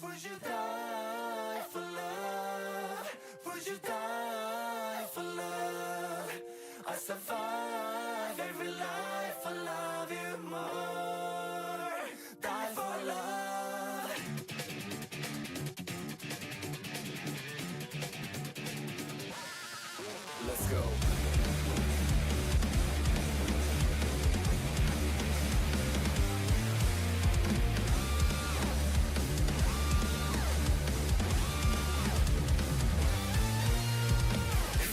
Would you die for love? Would you die for love? I survive every life, I love you more. Die for love. Let's go.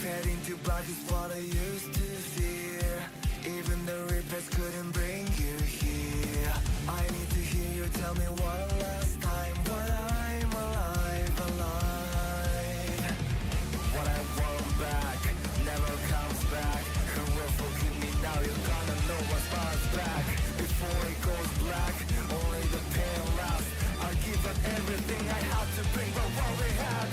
Fed into black is what I used to fear. Even the Reapers couldn't bring you here. I need to hear you tell me one last time what I'm alive, alive. What I want back never comes back. Who will forgive me now? You're gonna know what's fast back. Before it goes black, only the pain lasts. I give up everything I had to bring back what we had.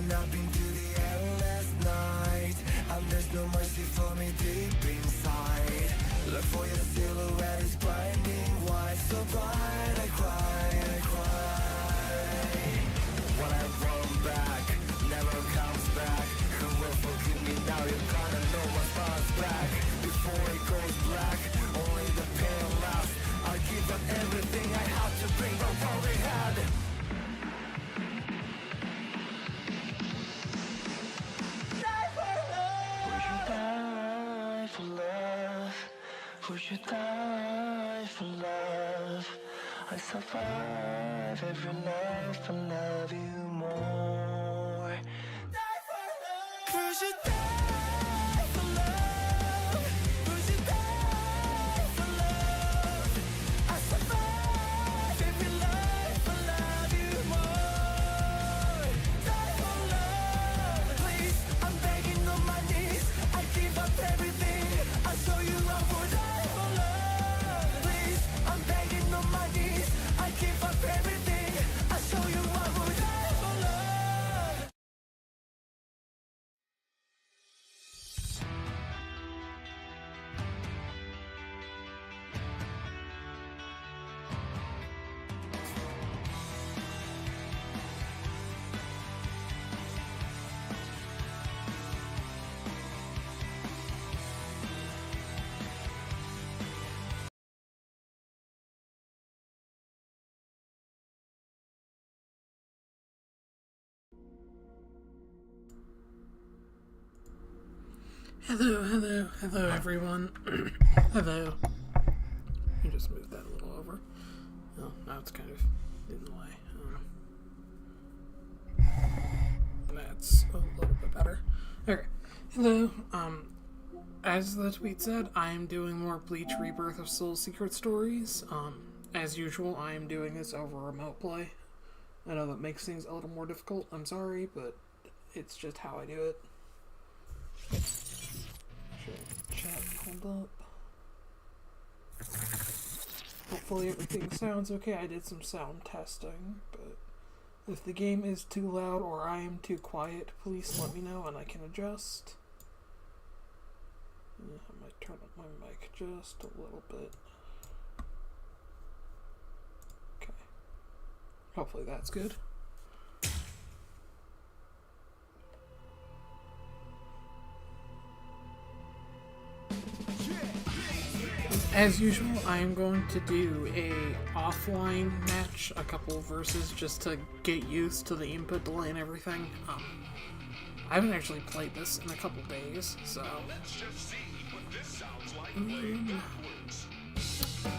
Up into the endless night, and there's no mercy for me deep inside. Look for your silhouette, it's blinding white, so bright I cry, I cry. What I want back never comes back. Who will forgive me now? You're gonna know what's fast back. Before it goes black, only the pain lasts. I give up everything I had to bring back what we had. Would you die for love? I survive every life, I love you more. Die for love. Would you die for love? Would you die for love? I survive every life, I love you more. Die for love. Please, I'm begging on my knees. I give up everything. I show you I would die. I'm begging on my knees. I give up everything. I show you I would die for love. Hello everyone. Hello. You just moved that a little over. Oh, now it's kind of in the way. That's a little bit better. Okay. Hello. As the tweet said, I am doing more Bleach Rebirth of Soul Secret Stories. As usual, I am doing this over remote play. I know that makes things a little more difficult. I'm sorry, but it's just how I do it. Chat pulled up. Hopefully everything sounds okay. I did some sound testing, but if the game is too loud or I am too quiet, please let me know and I can adjust. I might turn up my mic just a little bit. Okay. Hopefully that's good. As usual, I am going to do a offline match, a couple verses, just to get used to the input delay and everything. I haven't actually played this in a couple days, so...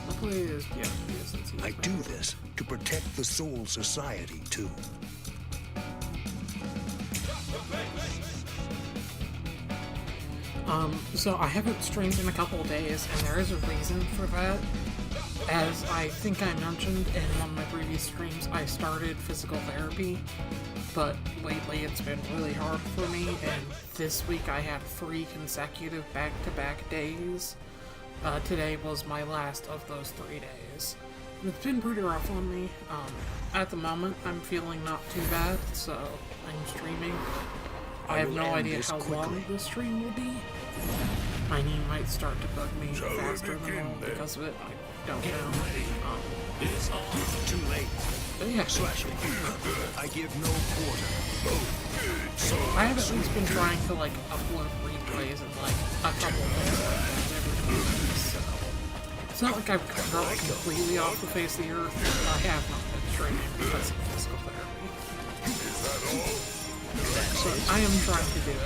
Hopefully it is, yeah, I do this to protect the Soul Society, too. So I haven't streamed in a couple of days, and there is a reason for that. As I think I mentioned in one of my previous streams, I started physical therapy, but lately it's been really hard for me, and this week I had 3 consecutive back-to-back days. Today was my last of those 3 days. It's been pretty rough on me. At the moment, I'm feeling not too bad, so I'm streaming. I have no idea how long this stream will be. My knee might start to bug me faster than normal because of it. I don't know. It's too late. But yeah. I give no quarter. I have at least been trying to like upload replays and like a couple things like that every week, so it's not like I've dropped completely off the face of the earth. I have not been streaming because of physical therapy. So I am trying to do it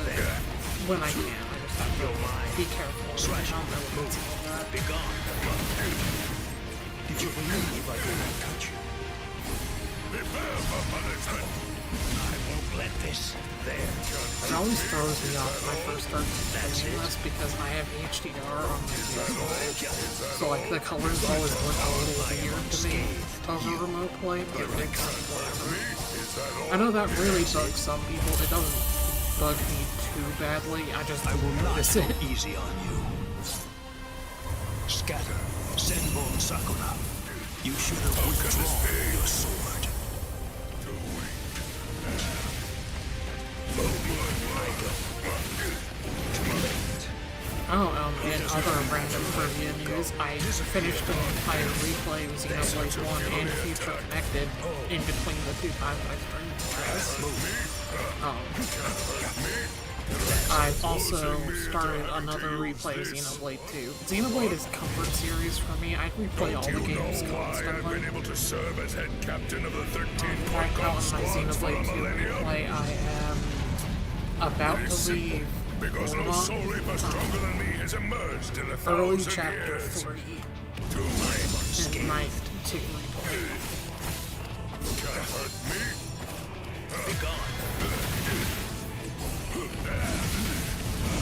when I can. I just have to be careful. I don't know what's all that. Be gone. Did you believe I could not touch you? Prepare for punishment. I won't let this there. It always throws me off when I first start playing this because I have HDR on my PS5. So like the colors always look a little weird to me over remote play, but it's whatever. I know that really bugs some people. It doesn't bug me too badly. I will not notice go it. easy on you. Scatter. Senbon Sakura. You should have withdrawn your sword. In other random trivia news, I finished an entire replay of Xenoblade 1 and Future Connected in between the 2 times I streamed this. I've also started another replay of Xenoblade 2. Xenoblade is comfort series for me. I replay all the games constantly. Able to serve as head captain of the 13 Right now in my Xenoblade 2 replay, I am about to leave because no soul reaper stronger than me has emerged in a early thousand chapter years. 3 in my 2 replay. Can't hurt me. Be gone.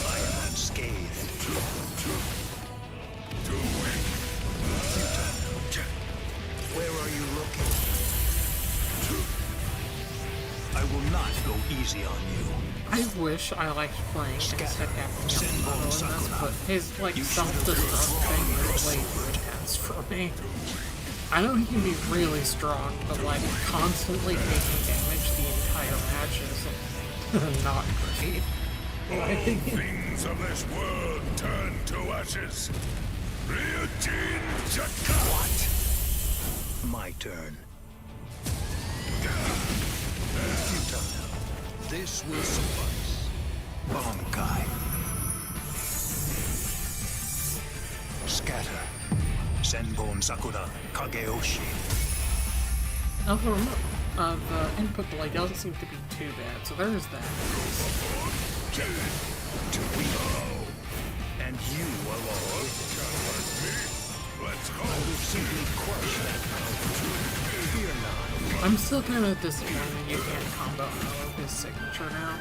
I am unscathed. Where are you looking? I will not go easy on you. I wish I liked playing as head captain Yamamoto in this, but his like self-destruct thing is way too intense for me. I know he can be really strong, but like constantly taking damage the entire match is not great. All things of this world turn to ashes. Ryujin Jaka. What? My turn. Futile. This will suffice. Bankai. Scatter. Senbon Sakura Kageoshi. Now the input delay doesn't seem to be too bad, so there's that. To Rio. And you alone. Let's go. I will simply crush that power. Fear not. I'm still kind of disappointed you can't combo out of his signature now.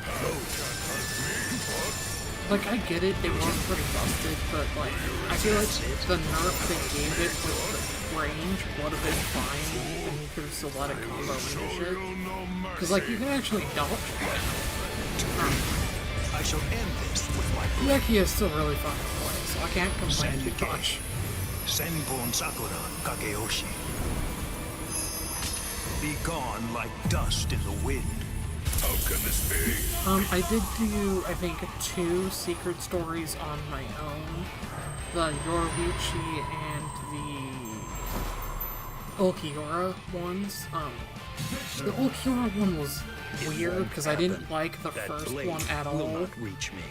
Like, I get it, it was pretty busted, but like, I feel like the nerf they gave it with the range would have been fine, and you could have still let it combo into shit. Because like, you can actually dodge it now. I shall end this with my Yaki is still really fun to play, so I can't complain too much. Senbon Sakura Kageoshi. Be gone like dust in the wind. How can this be? I did do, I think, 2 secret stories on my own. The Yoruichi and the Ulquiorra ones. The Ulquiorra one was weird because I didn't like the first one at all. Reach me.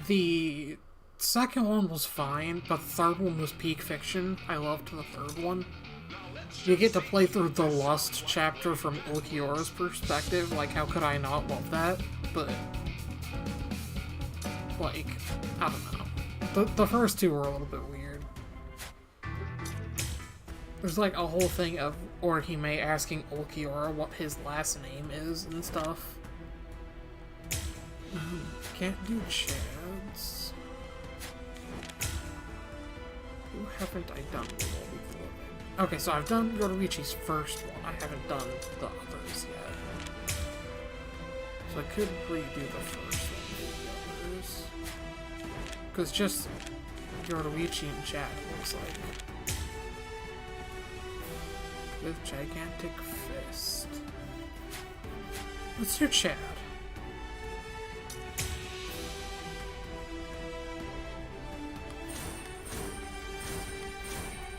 The second one was fine, but the third one was peak fiction. I loved the third one. You get to play through the Lust chapter from Ulquiorra's perspective. Like, how could I not love that? But, like, I don't know. The first 2 were a little bit weird. There's like a whole thing of Orihime asking Ulquiorra what his last name is and stuff. Can't do Chads. haven't I done with all before? Okay, so I've done Yoruichi's first one. I haven't done the others yet. So I could redo the first one with the others. Because just Yoruichi and Chad looks like. With gigantic fist. What's your Chad?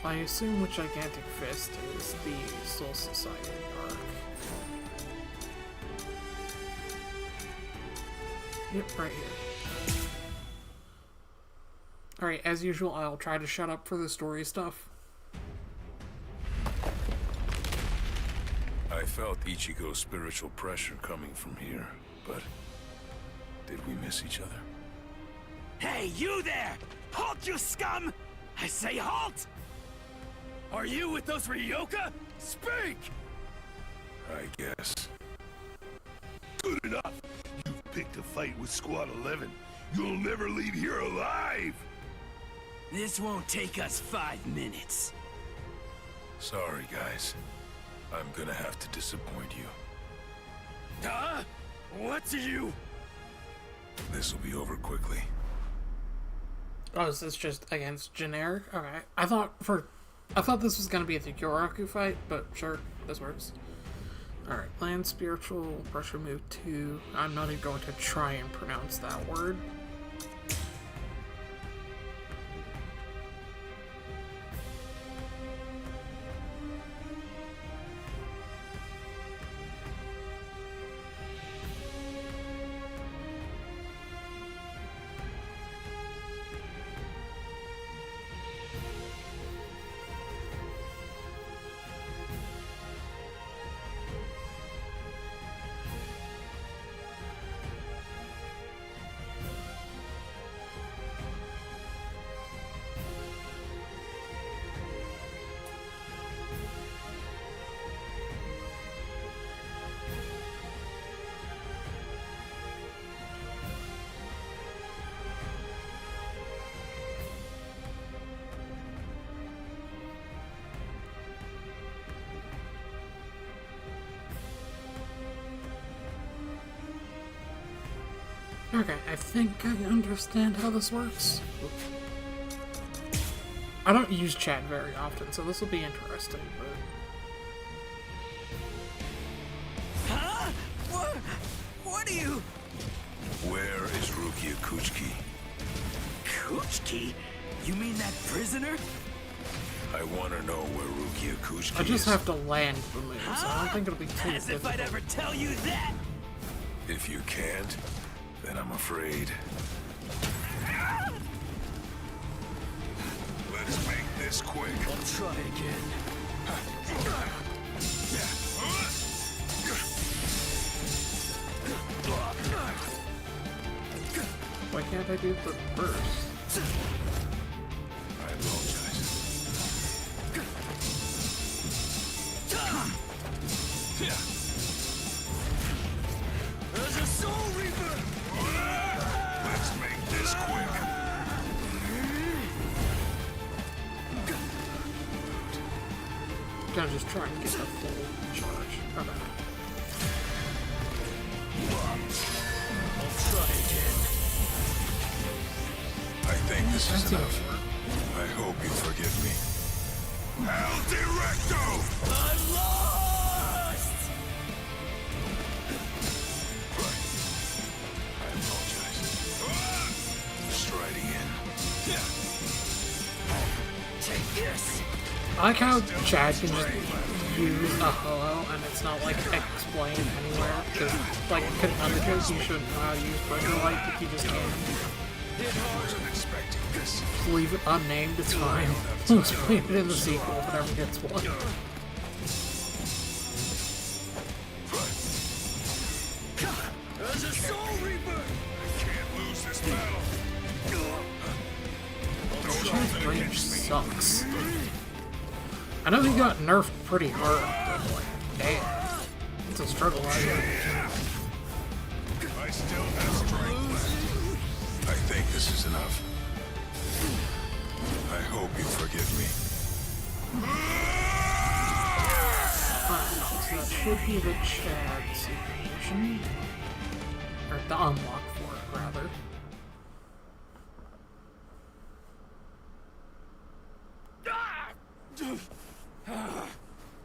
I assume with gigantic fist is the Soul Society arc. Yep, right here. Alright, as usual, I'll try to shut up for the story stuff. I felt Ichigo's spiritual pressure coming from here, but did we miss each other? Hey, you there! Halt, you scum! I say halt! Are you with those Ryoka? Speak! I guess. Good enough. You've picked a fight with Squad 11. You'll never leave here alive. This won't take us 5 minutes. Sorry, guys. I'm gonna have to disappoint you. Huh? What's you? This'll be over quickly. Oh, is this just against generic? Okay. I thought this was gonna be a Yoroku fight, but sure, this works. Alright, land spiritual pressure move 2. I'm not even going to try and pronounce that word. Okay, I think I understand how this works. I don't use chat very often, so this will be interesting, but... Huh? What are you... Where is Rukia Kuchiki? Kuchiki? You mean that prisoner? I want to know where Rukia Kuchiki I just is. have to land the moves. I don't think it'll be too As if difficult. I'd ever tell you that! If you can't, then I'm afraid. Let's make this quick. I'll try again. Why can't I do the burst? I apologize. There's a Soul Reaper! Let's make this quick. Gotta just try and get the full charge. Okay. I'll try again. I think this is That's enough. enough. I hope you forgive me. Al Directo! I'm lost! I apologize. Striding in. Take this! I like how Chad can just use a hello and it's not like explained anywhere. Because, like, canonically, you shouldn't know how to use Breaker Light, but you just can. I wasn't expecting this. Leave it unnamed, it's fine. We'll explain it in the sequel if it ever gets one. There's a Soul Reaper! Can't lose this battle. Chad's range sucks. I know he got nerfed pretty hard, but like, damn. It's a struggle, I guess. I still have strength left. I think this is enough. I hope you forgive me. So that should be the Chad secret mission. Or the unlock for it, rather.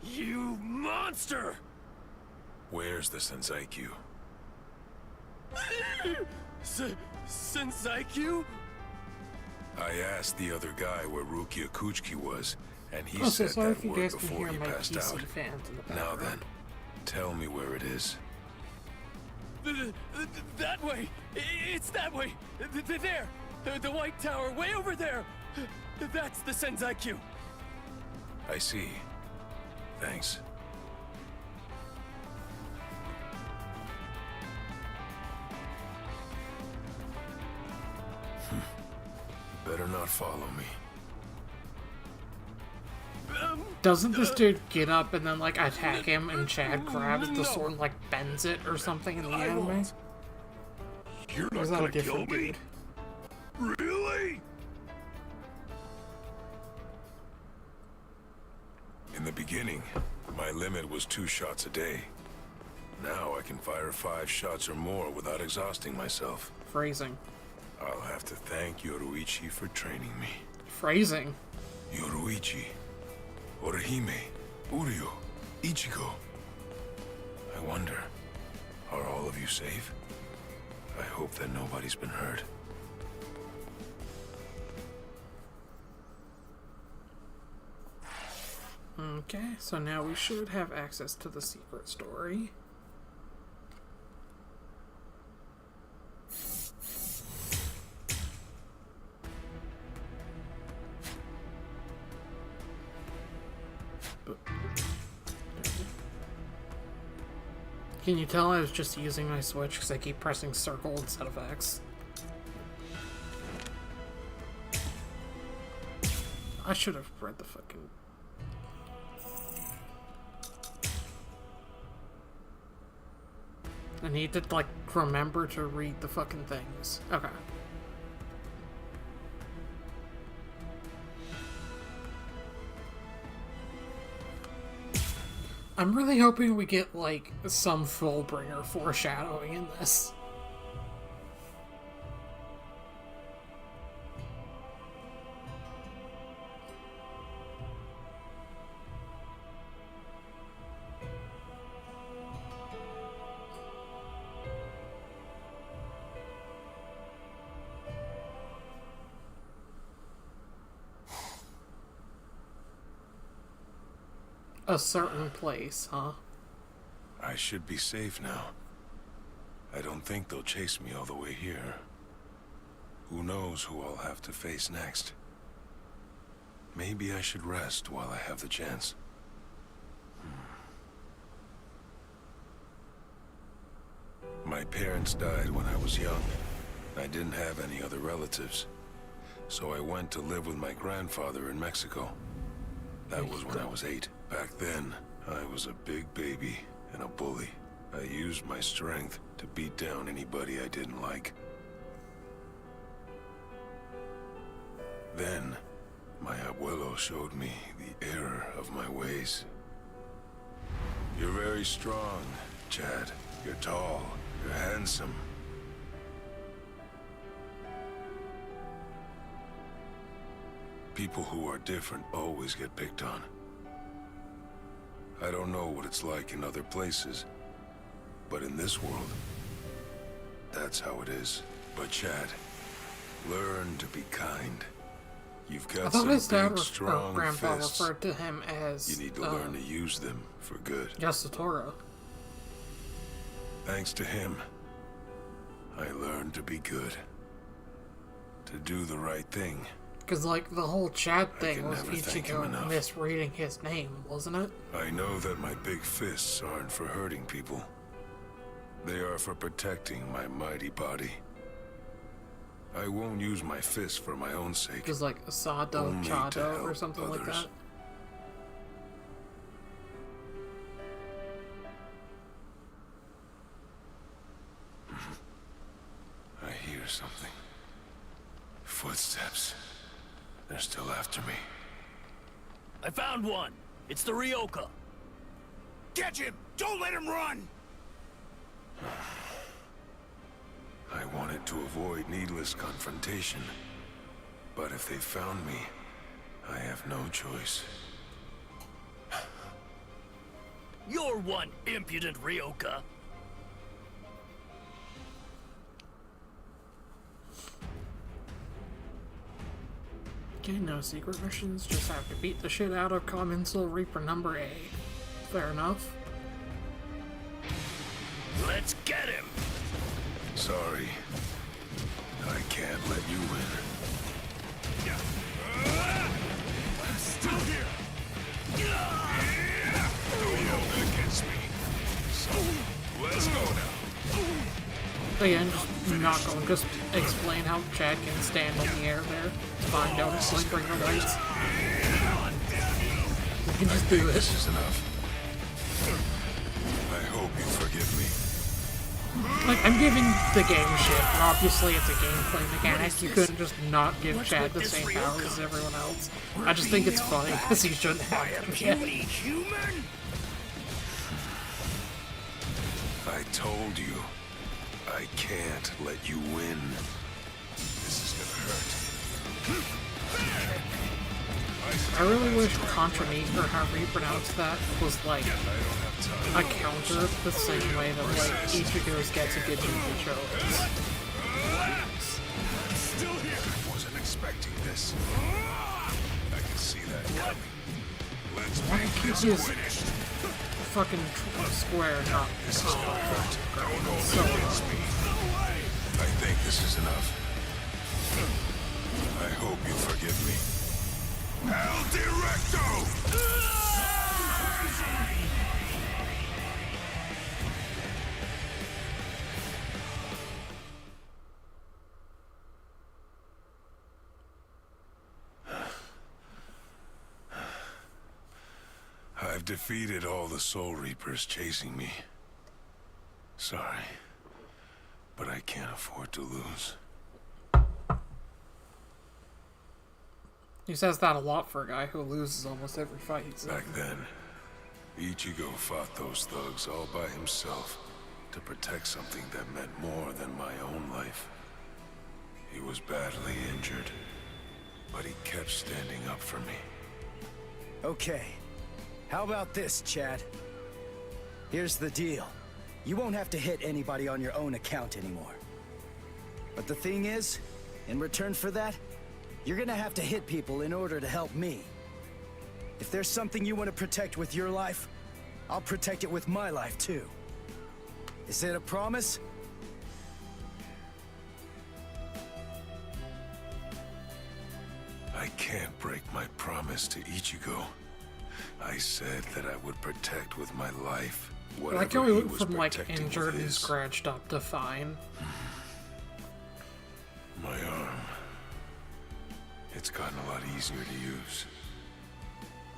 You monster! Where's the Senseikyuu? Senseikyuu? I asked the other guy where Rukia Kuchiki was, and he So said sorry that if you word guys can before hear he my passed PC out. fans in the Now background. then, tell me where it is. That way! It's that way! There! The White Tower, way over there! That's the Senseikyuu! I see. Thanks. Better not follow me. Doesn't this dude get up and then, like, attack him and Chad grabs the sword and, like, bends it or something in the anime? won't. You're Or not is that a gonna kill different me? dude? Really? In the beginning, my limit was 2 shots a day. Now I can fire 5 shots or more without exhausting myself. Phrasing. I'll have to thank Yoruichi for training me. Phrasing. Yoruichi, Orihime, Uryu, Ichigo. I wonder, are all of you safe? I hope that nobody's been hurt. Okay, so now we should have access to the secret story. Can you tell I was just using my Switch because I keep pressing circle instead of X? I should have read the fucking... I need to, like, remember to read the fucking things. Okay. I'm really hoping we get, like, some Fullbringer foreshadowing in this. A certain place, huh? I should be safe now. I don't think they'll chase me all the way here. Who knows who I'll have to face next. Maybe I should rest while I have the chance. My parents died when I was young. I didn't have any other relatives. So I went to live with my grandfather in Mexico. That was when I was 8. Back then, I was a big baby and a bully. I used my strength to beat down anybody I didn't like. Then, my abuelo showed me the error of my ways. You're very strong, Chad. You're tall. You're handsome. People who are different always get picked on. I don't know what it's like in other places, but in this world, that's how it is. But Chad, learn to be kind. You've I got thought some his dad big, or strong grandpa fists. referred to him as You need to learn to use them for good. Yasutora. Thanks to him, I learned to be good. To do the right thing. Because, like, the whole Chad thing can was never thank him Ichigo enough. misreading his name, wasn't it? I know that my big fists aren't for hurting people. They are for protecting my mighty body. I won't use my fists for my own sake. Because, like, Asado, Only to Chado, or help something like others. that. I hear something. Footsteps. They're still after me. I found one. It's the Ryoka. Catch him! Don't let him run! I wanted to avoid needless confrontation. But if they found me, I have no choice. You're one impudent Ryoka. Okay, no secret missions, just have to beat the shit out of Common Soul Reaper number 8. Fair enough. Let's get him! Sorry. I can't let you win. I'm still here! Don't hold it against me. So, let's go now. Again, just not going. Just explain how Chad can stand in the air there. It's fine, don't explain, bring the lights. You can just do This this. is enough. I hope you forgive me. Like, I'm giving the game shit, but obviously it's a gameplay mechanic. You couldn't just not give Chad the same powers as everyone else. I just think it's funny, because he shouldn't have them yet. Human? I told you. I can't let you win. This is gonna hurt. I really wish Contra Meat, or however you pronounce that, was like a counter the same way that like Ichigo's gets a good ninja show is. Still here! I wasn't expecting this. I can see that coming. Let's Why make keep this his finished. fucking square not This is gonna hurt. Don't hold so it against me. I think this is enough. I hope you forgive me. El Directo! I've defeated all the Soul Reapers chasing me. Sorry, but I can't afford to lose. He says that a lot for a guy who loses almost every fight. So. Back then, Ichigo fought those thugs all by himself to protect something that meant more than my own life. He was badly injured, but he kept standing up for me. Okay. How about this, Chad? Here's the deal. You won't have to hit anybody on your own account anymore. But the thing is, in return for that, you're gonna have to hit people in order to help me. If there's something you want to protect with your life, I'll protect it with my life too. Is it a promise? I can't break my promise to Ichigo. I said that I would protect with my life I whatever like how he he went was from like protecting injured with and his. scratched up to fine. My arm. It's gotten a lot easier to use.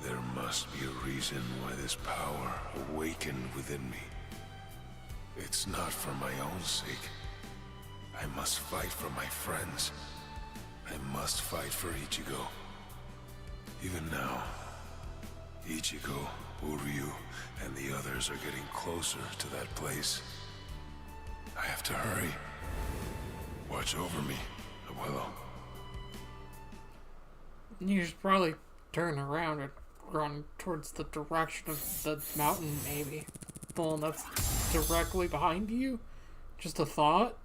There must be a reason why this power awakened within me. It's not for my own sake. I must fight for my friends. I must fight for Ichigo. Even now, Ichigo, Uryu, and the others are getting closer to that place. I have to hurry. Watch over me, Abuelo. You should probably turn around and run towards the direction of the mountain, maybe. The one that's directly behind you? Just a thought?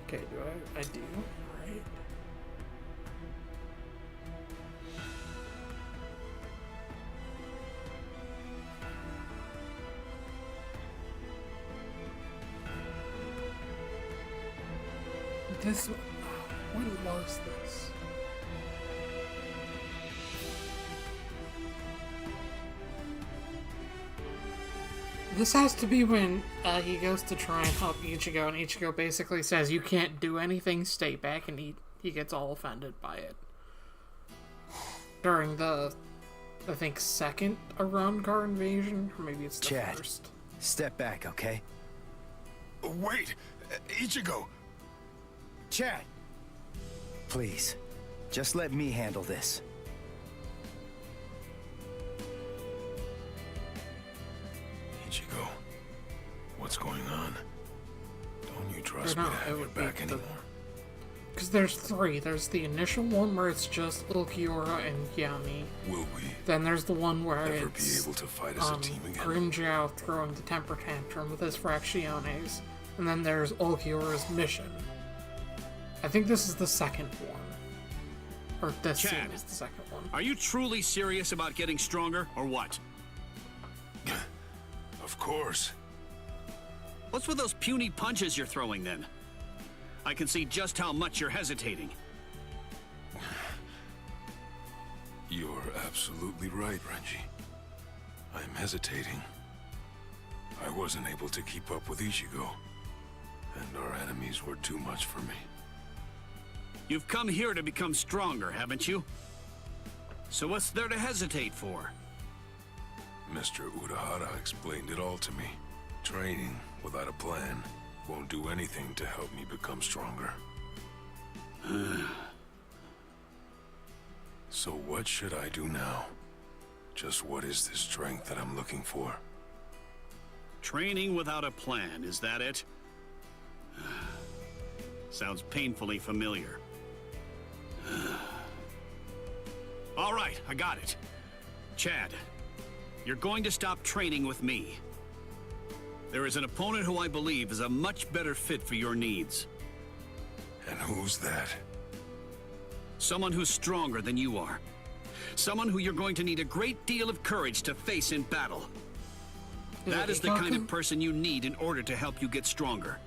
Okay, do I do, right? This, when was this? This has to be when he goes to try and help Ichigo, and Ichigo basically says, "You can't do anything, stay back," and he gets all offended by it. During the, I think, second Arrancar invasion, or maybe it's the Chad. first. Step back, okay? Wait! Ichigo! Chad! Please, just let me handle this. Ichigo, what's going on? Don't you trust me to have your back anymore? Because there's three. There's the initial one where it's just Ulquiorra and Yami. Will we Then there's the one where ever it's be able to fight as a team again? Grimjow throwing the temper tantrum with his Fracciones. And then there's Ulquiorra's mission. I think this is the second one. Or this scene is the second one. Are you truly serious about getting stronger, or what? Of course. What's with those puny punches you're throwing, then? I can see just how much you're hesitating. You're absolutely right, Renji. I'm hesitating. I wasn't able to keep up with Ichigo, and our enemies were too much for me. You've come here to become stronger, haven't you? So what's there to hesitate for? Mr. Urahara explained it all to me. Training without a plan won't do anything to help me become stronger. So what should I do now? Just what is this strength that I'm looking for? Training without a plan, is that it? Sounds painfully familiar. All right, I got it. Chad, you're going to stop training with me. There is an opponent who I believe is a much better fit for your needs. And who's that? Someone who's stronger than you are. Someone who you're going to need a great deal of courage to face in battle. That is the kind of person you need in order to help you get stronger.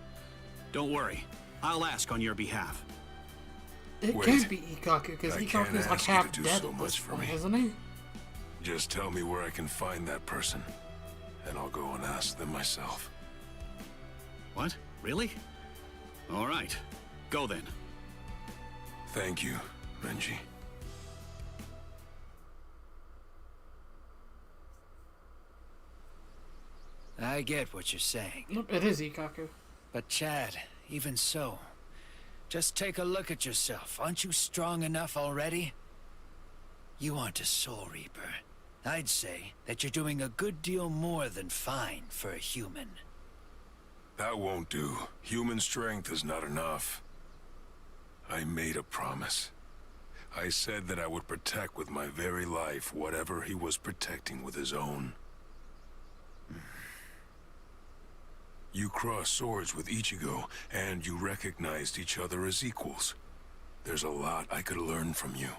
Don't worry, I'll ask on your behalf. It can't be Ikaku, because Ikaku's like half dead at this point, isn't he? Just tell me where I can find that person, and I'll go and ask them myself. What? Really? All right, go then. Thank you, Renji. I get what you're saying. Nope, it is Ikaku. But Chad, even so, just take a look at yourself. Aren't you strong enough already? You aren't a Soul Reaper. I'd say that you're doing a good deal more than fine for a human. That won't do. Human strength is not enough. I made a promise. I said that I would protect with my very life whatever he was protecting with his own. You crossed swords with Ichigo, and you recognized each other as equals. There's a lot I could learn from you.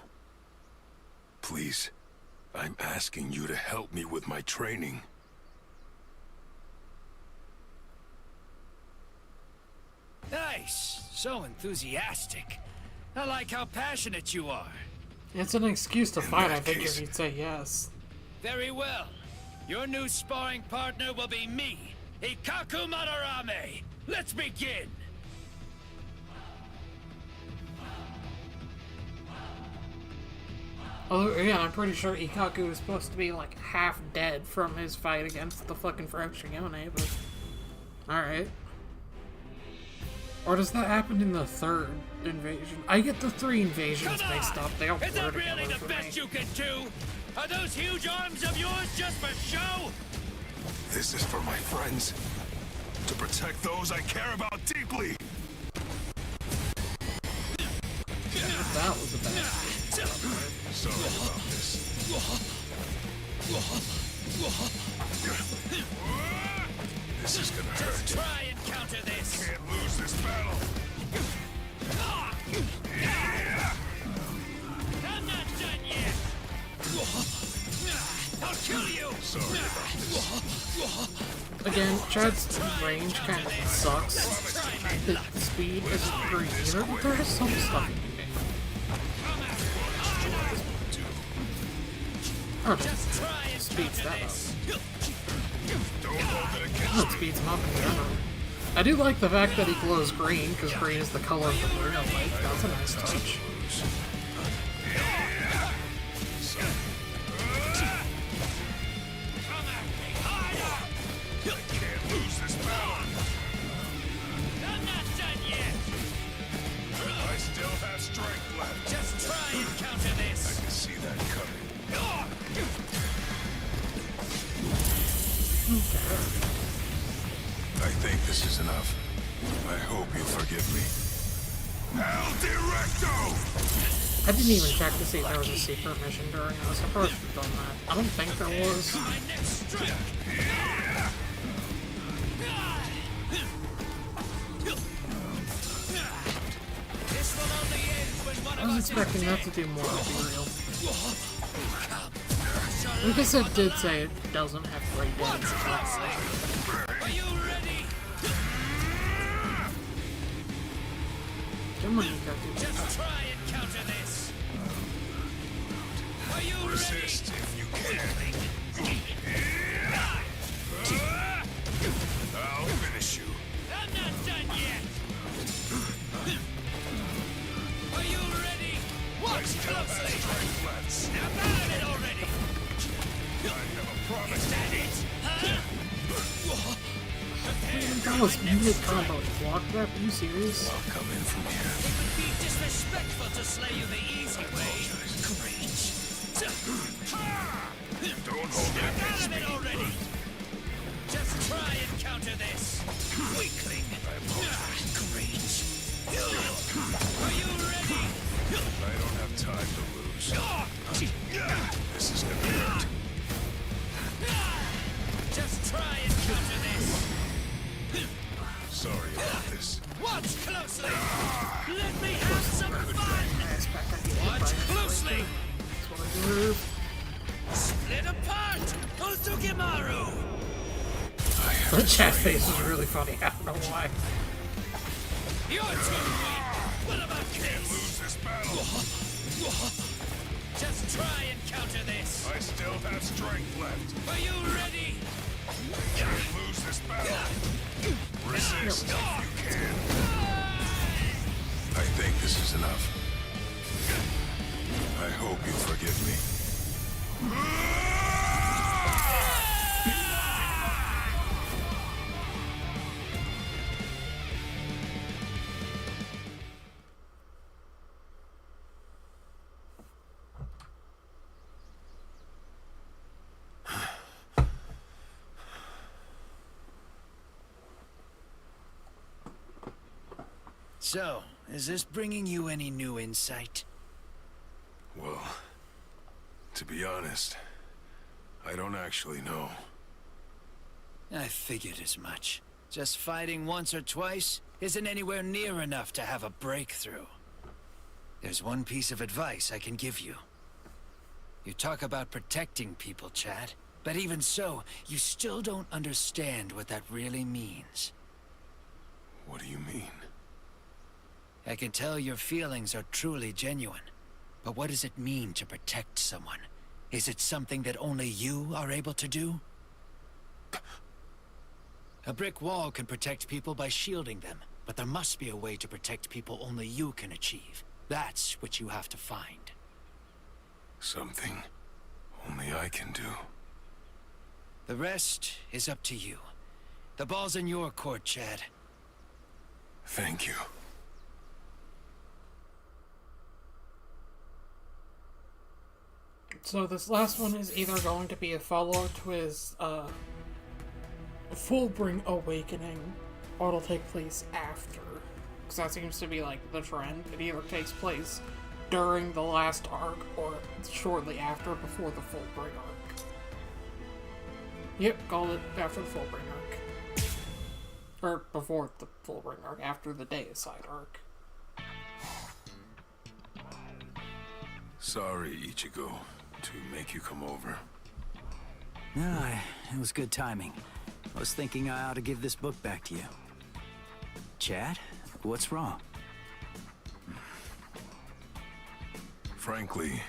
Please, I'm asking you to help me with my training. Nice! So enthusiastic. I like how passionate you are. It's an excuse to fight, I think, if you'd say yes. Very well. Your new sparring partner will be me, Ikaku Madarame. Let's begin! Although, yeah, I'm pretty sure Ikaku is supposed to be, like, half dead from his fight against the fucking Fraccione, but... Alright. Or does that happen in the third invasion? I get the three invasions mixed up. They all blur together for me. Is that really the best you can do? Are those huge arms of yours just for show? This is for my friends. To protect those I care about deeply. That was a bad. Sorry about this. This is gonna hurt. Try and counter this. Can't lose this battle. I'm not done yet. I'll kill you. Sorry about this. Again, Chad's range kind of sucks. His speed isn't great either, but there is some stuff in the game. Okay, speeds that up. It speeds him up in general. I do like the fact that he glows green, because green is the color of the Luna Lake. That's a nice touch. Can't lose this battle. I'm not think this is enough. I hope you'll forgive me. El Directo! I didn't even check to see if there was a secret mission during this. I probably should have done that. I don't think there was. I was expecting that to do more material. I guess it did say it doesn't have great dance. Are you ready? Come on, you gotta do that. Just try and counter this. Are you Resist if you can. I'll finish you. I'm not done yet. Are you ready? Watch closely. Snap out of it already. I have a promise. Is that it? Huh? That was mid-combo. Block that? Are you serious? I'll come in from here. It would be disrespectful to slay you the easy way. Great. Don't hold Snap it out against of me. it already. Just try and counter this. Weakling. Great. Are you ready? I don't have time to lose. This is gonna hurt. Just try and counter this. Sorry about this. Watch closely. Let me have some fun. Watch closely. That's what I deserve. Split apart. Osugimaru. The chat face is really funny. I don't know why. Your turn. What about Can't this? lose this battle. Just try and counter this. I still have strength left. Are you ready? Can't lose this battle. Resist if you can. I think this is enough. I hope you forgive me. So, is this bringing you any new insight? Well, to be honest, I don't actually know. I figured as much. Just fighting once or twice isn't anywhere near enough to have a breakthrough. There's one piece of advice I can give you. You talk about protecting people, Chad, but even so, you still don't understand what that really means. What do you mean? I can tell your feelings are truly genuine. But what does it mean to protect someone? Is it something that only you are able to do? A brick wall can protect people by shielding them, but there must be a way to protect people only you can achieve. That's what you have to find. Something only I can do. The rest is up to you. The ball's in your court, Chad. Thank you. So this last one is either going to be a follow-up to his Fullbring Awakening, or it'll take place after. Because that seems to be like the trend. It either takes place during the last arc or shortly after, before the Fullbring arc. Yep, call it after the Fullbring arc. Or before the Fullbring arc, after the Deicide arc. Sorry, Ichigo, to make you come over. No, it was good timing. I was thinking I ought to give this book back to you. Chad, what's wrong? Frankly,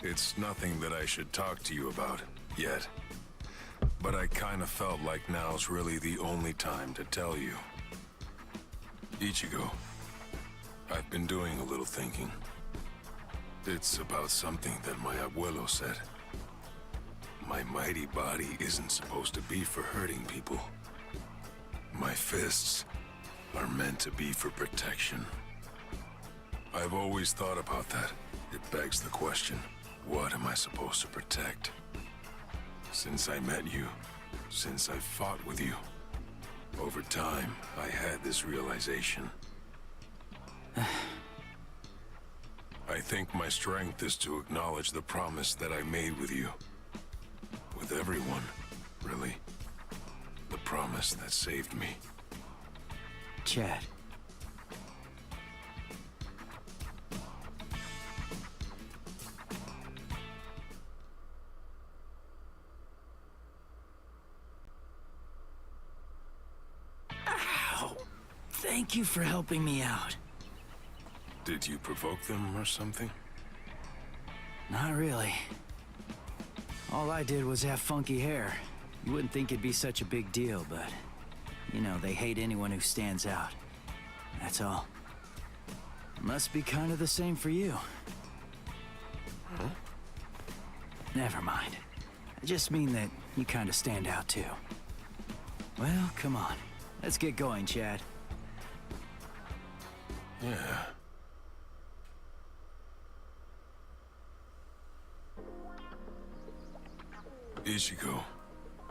it's nothing that I should talk to you about, yet. But I kinda felt like now's really the only time to tell you. Ichigo, I've been doing a little thinking. It's about something that my abuelo said. My mighty body isn't supposed to be for hurting people. My fists are meant to be for protection. I've always thought about that. It begs the question, what am I supposed to protect? Since I met you, since I fought with you, Over time, I had this realization. I think my strength is to acknowledge the promise that I made with you. With everyone, really. The promise that saved me. Chad. Ow! Thank you for helping me out. Did you provoke them or something? Not really. All I did was have funky hair. You wouldn't think it'd be such a big deal, but... You know, they hate anyone who stands out. That's all. Must be kind of the same for you. Huh? Never mind. I just mean that you kind of stand out too. Well, come on. Let's get going, Chad. Yeah. Ichigo,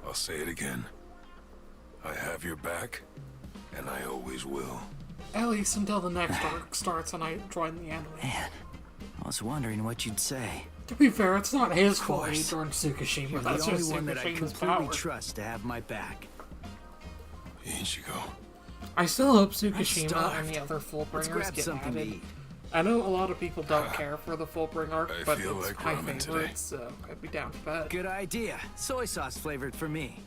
I'll say it again. I have your back, and I always will. At least until the next arc starts and I join the anime. Man, I was wondering what you'd say. To be fair, it's not his fault he course. joined Tsukishima. You're That's the only just one that I Tsukushima's completely power. trust to have my back. Ichigo. I still hope I'm Tsukishima starved. and the other Let's Fullbringers grab get something to added. eat. I know a lot of people don't care for the Fullbring arc, I but feel it's like my ramen favorite, today. so I'd be down for that. Good idea. Soy sauce flavored for me.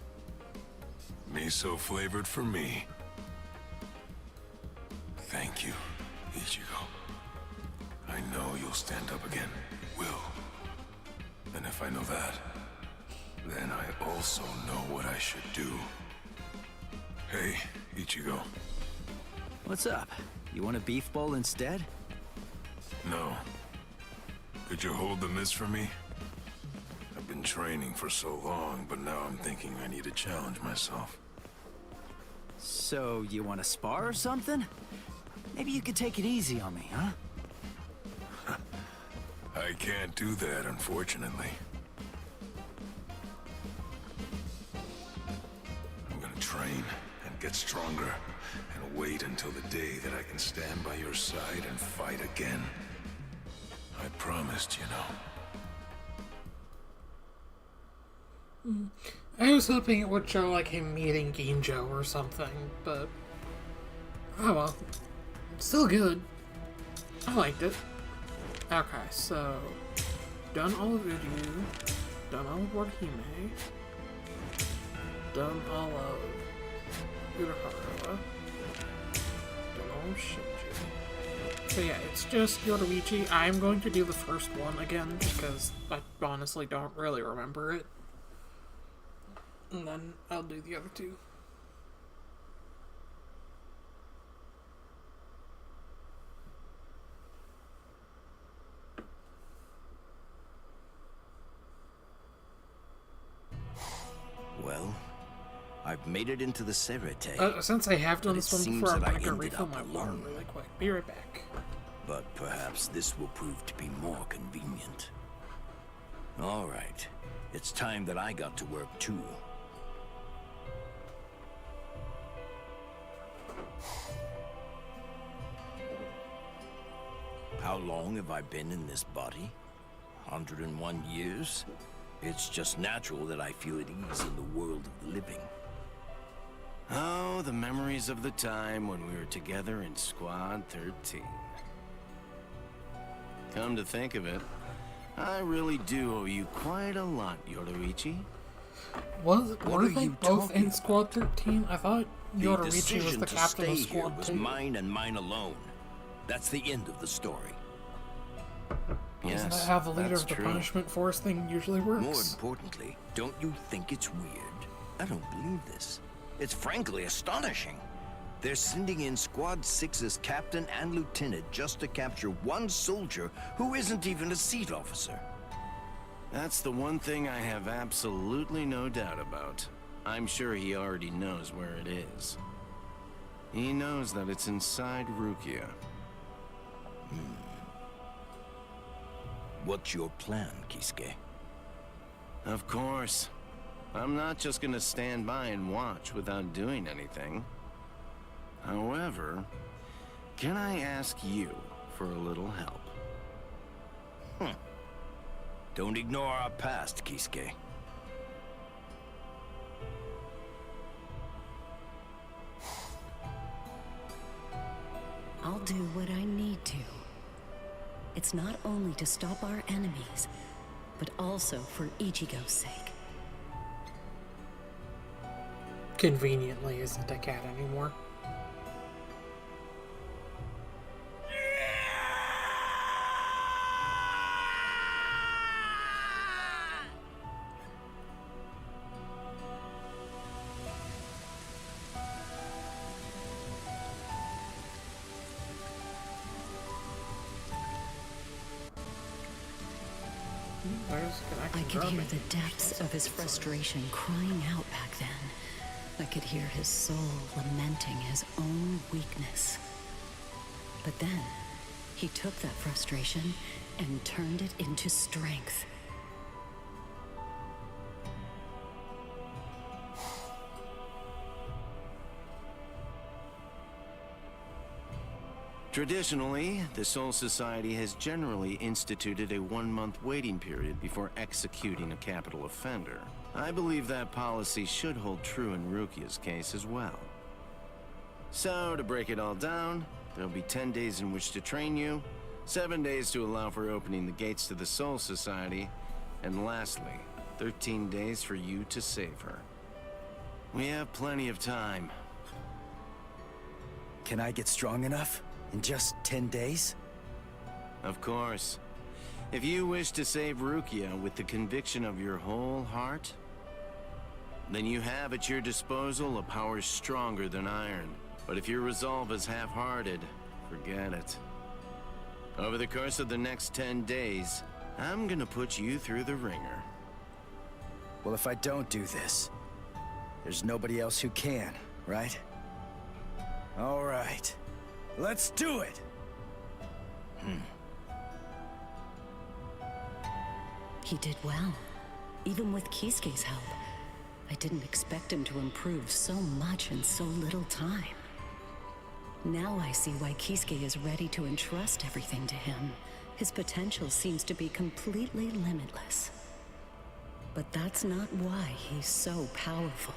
Miso flavored for me. Thank you, Ichigo. I know you'll stand up again. Will. And if I know that, then I also know what I should do. Hey, Ichigo. What's up? You want a beef bowl instead? No. Could you hold the miss for me? I've been training for so long, but now I'm thinking I need to challenge myself. So, you want to spar or something? Maybe you could take it easy on me, huh? I can't do that, unfortunately. I'm gonna train and get stronger and wait until the day that I can stand by your side and fight again. I promised, you know. I was hoping it would show like him meeting Ginjo or something, but oh well. Still good. I liked it. Okay, so done all of Uryu, done all of Orihime, done all of Urahara, done all of Shinji. So yeah, it's just Yoruichi. I'm going to do the first one again because I honestly don't really remember it. And then I'll do the other two. Well, I've made it into the Serete, Since I have done But this it one seems before, I'm that I going to ended refill up my water alone. really quick. Be right back. but perhaps this will prove to be more convenient. All right, it's time that I got to work too. How long have I been in this body? 101 years? It's just natural that I feel at ease in the world of the living. Oh, the memories of the time when we were together in Squad 13. Come to think of it, I really do owe you quite a lot, Yoruichi. Were are they you both talking in Squad 13? I thought The Yoruichi was decision the to captain stay of here Squad was 2. mine and mine alone. That's the end of the story. Isn't Yes, that how the leader that's of the true. punishment force thing usually More works? importantly, don't you think it's weird? I don't believe this. It's frankly astonishing. They're sending in Squad 6's captain and lieutenant just to capture one soldier who isn't even a seat officer. That's the one thing I have absolutely no doubt about. I'm sure he already knows where it is. He knows that it's inside Rukia. What's your plan, Kisuke? Of course. I'm not just gonna stand by and watch without doing anything. However, can I ask you for a little help? Don't ignore our past, Kisuke. I'll do what I need to. It's not only to stop our enemies, but also for Ichigo's sake. Conveniently isn't a cat anymore. I could hear the depths of his frustration crying out back then. I could hear his soul lamenting his own weakness. But then, he took that frustration and turned it into strength. Traditionally, the Soul Society has generally instituted a 1-month waiting period before executing a capital offender. I believe that policy should hold true in Rukia's case as well. So, to break it all down, there'll be 10 days in which to train you, 7 days to allow for opening the gates to the Soul Society, and lastly, 13 days for you to save her. We have plenty of time. Can I get strong enough? In just 10 days? Of course. If you wish to save Rukia with the conviction of your whole heart, then you have at your disposal a power stronger than iron. But if your resolve is half-hearted, forget it. Over the course of the next 10 days, I'm gonna put you through the ringer. Well, if I don't do this, there's nobody else who can, right? All right. Let's do it! He did well, even with Kisuke's help. I didn't expect him to improve so much in so little time. Now I see why Kisuke is ready to entrust everything to him. His potential seems to be completely limitless. But that's not why he's so powerful.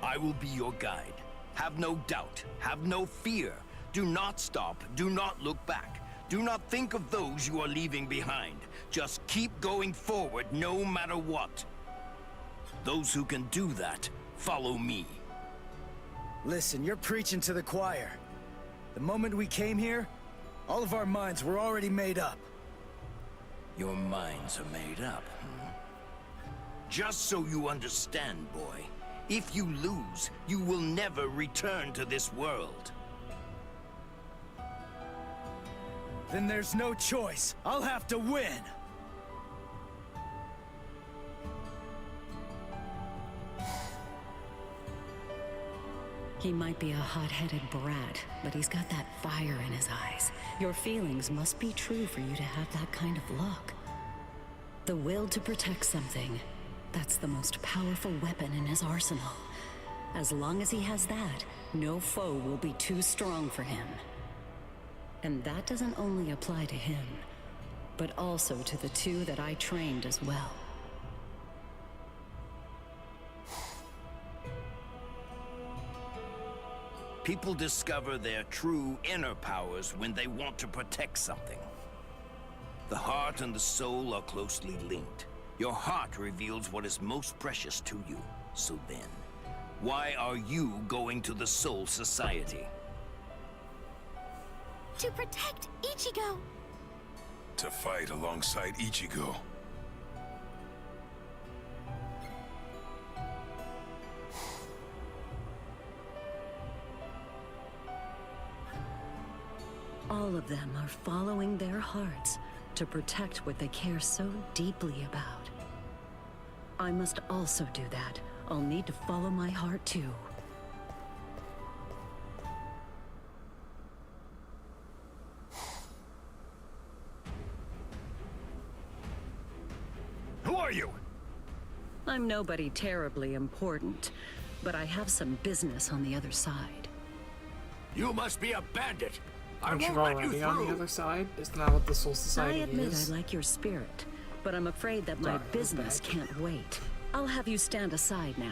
I will be your guide. Have no doubt. Have no fear. Do not stop. Do not look back. Do not think of those you are leaving behind. Just keep going forward no matter what. Those who can do that, follow me. Listen, you're preaching to the choir. The moment we came here, all of our minds were already made up. Your minds are made up, Just so you understand, boy. If you lose, you will never return to this world. Then there's no choice. I'll have to win! He might be a hot-headed brat, but he's got that fire in his eyes. Your feelings must be true for you to have that kind of look. The will to protect something. That's the most powerful weapon in his arsenal. As long as he has that, no foe will be too strong for him. And that doesn't only apply to him, but also to the two that I trained as well. People discover their true inner powers when they want to protect something. The heart and the soul are closely linked. Your heart reveals what is most precious to you. So then, why are you going to the Soul Society? To protect Ichigo. To fight alongside Ichigo. All of them are following their hearts to protect what they care so deeply about. I must also do that. I'll need to follow my heart too. are you? I'm nobody terribly important, but I have some business on the other side. You must be a bandit. I Aren't won't you let you already through. on the other side? Isn't that what the Soul I Society admit is? I like your spirit, but I'm afraid that my Sorry, I was business bad. can't wait. I'll have you stand aside now.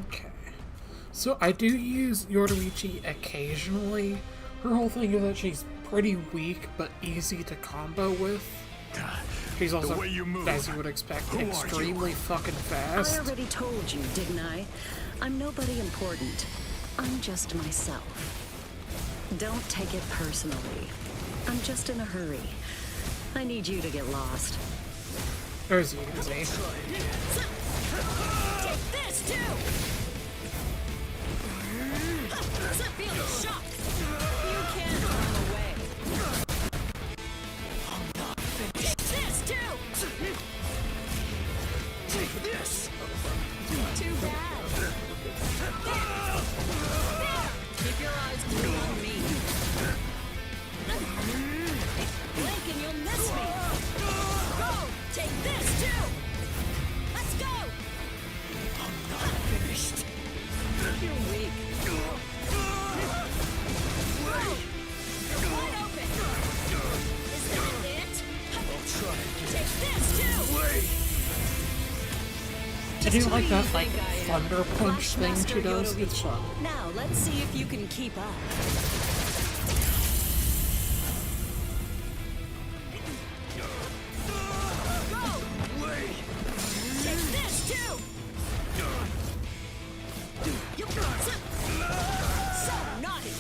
Okay. So I do use Yoruichi occasionally. Her whole thing is that she's pretty weak, but easy to combo with. She's also, way you move. as you would expect, Who are you? extremely fucking I fast. already told you, didn't I? I'm nobody important. I'm just myself. Don't take it personally. I'm just in a hurry. I need you to get lost. There's easy. Take this too! Feel the shock! You can't run away. Take this too! Take this. Too bad. There! Keep your eyes glued on me. Blink and you'll miss me. Go! Take this too! Let's go! I'm not finished. You're weak. Whoa! You're wide open. Is that it? I'll try again. Take this too! Wait. I do like who that, you like, think I am? thunder punch thing Flashmaster she does. It's Yoruichi. fun. Now, let's see if you can keep up. Go! Wait. Take this too! So naughty!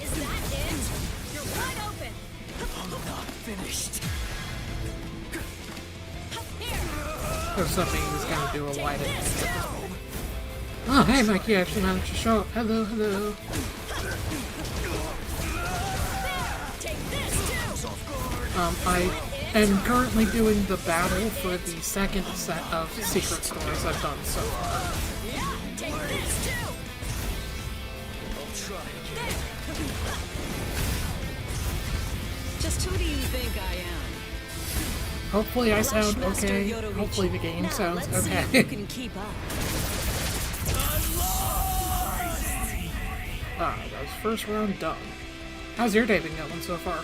Is that it? You're wide open! I'm not finished. Here! There's something he's gonna do a Take wide this too! Oh, hey, Mikey actually managed to show up. Hello, hello. Take this too! I am currently doing the battle for the second set of secret stories I've done so far. Yeah! Take this too! I'll try again. Just who do you think I am? Hopefully I sound Flashmaster okay. Yoruichi. Hopefully the game Now, sounds let's see if you okay. can keep up. Alright, that was first round done. How's your day been going so far?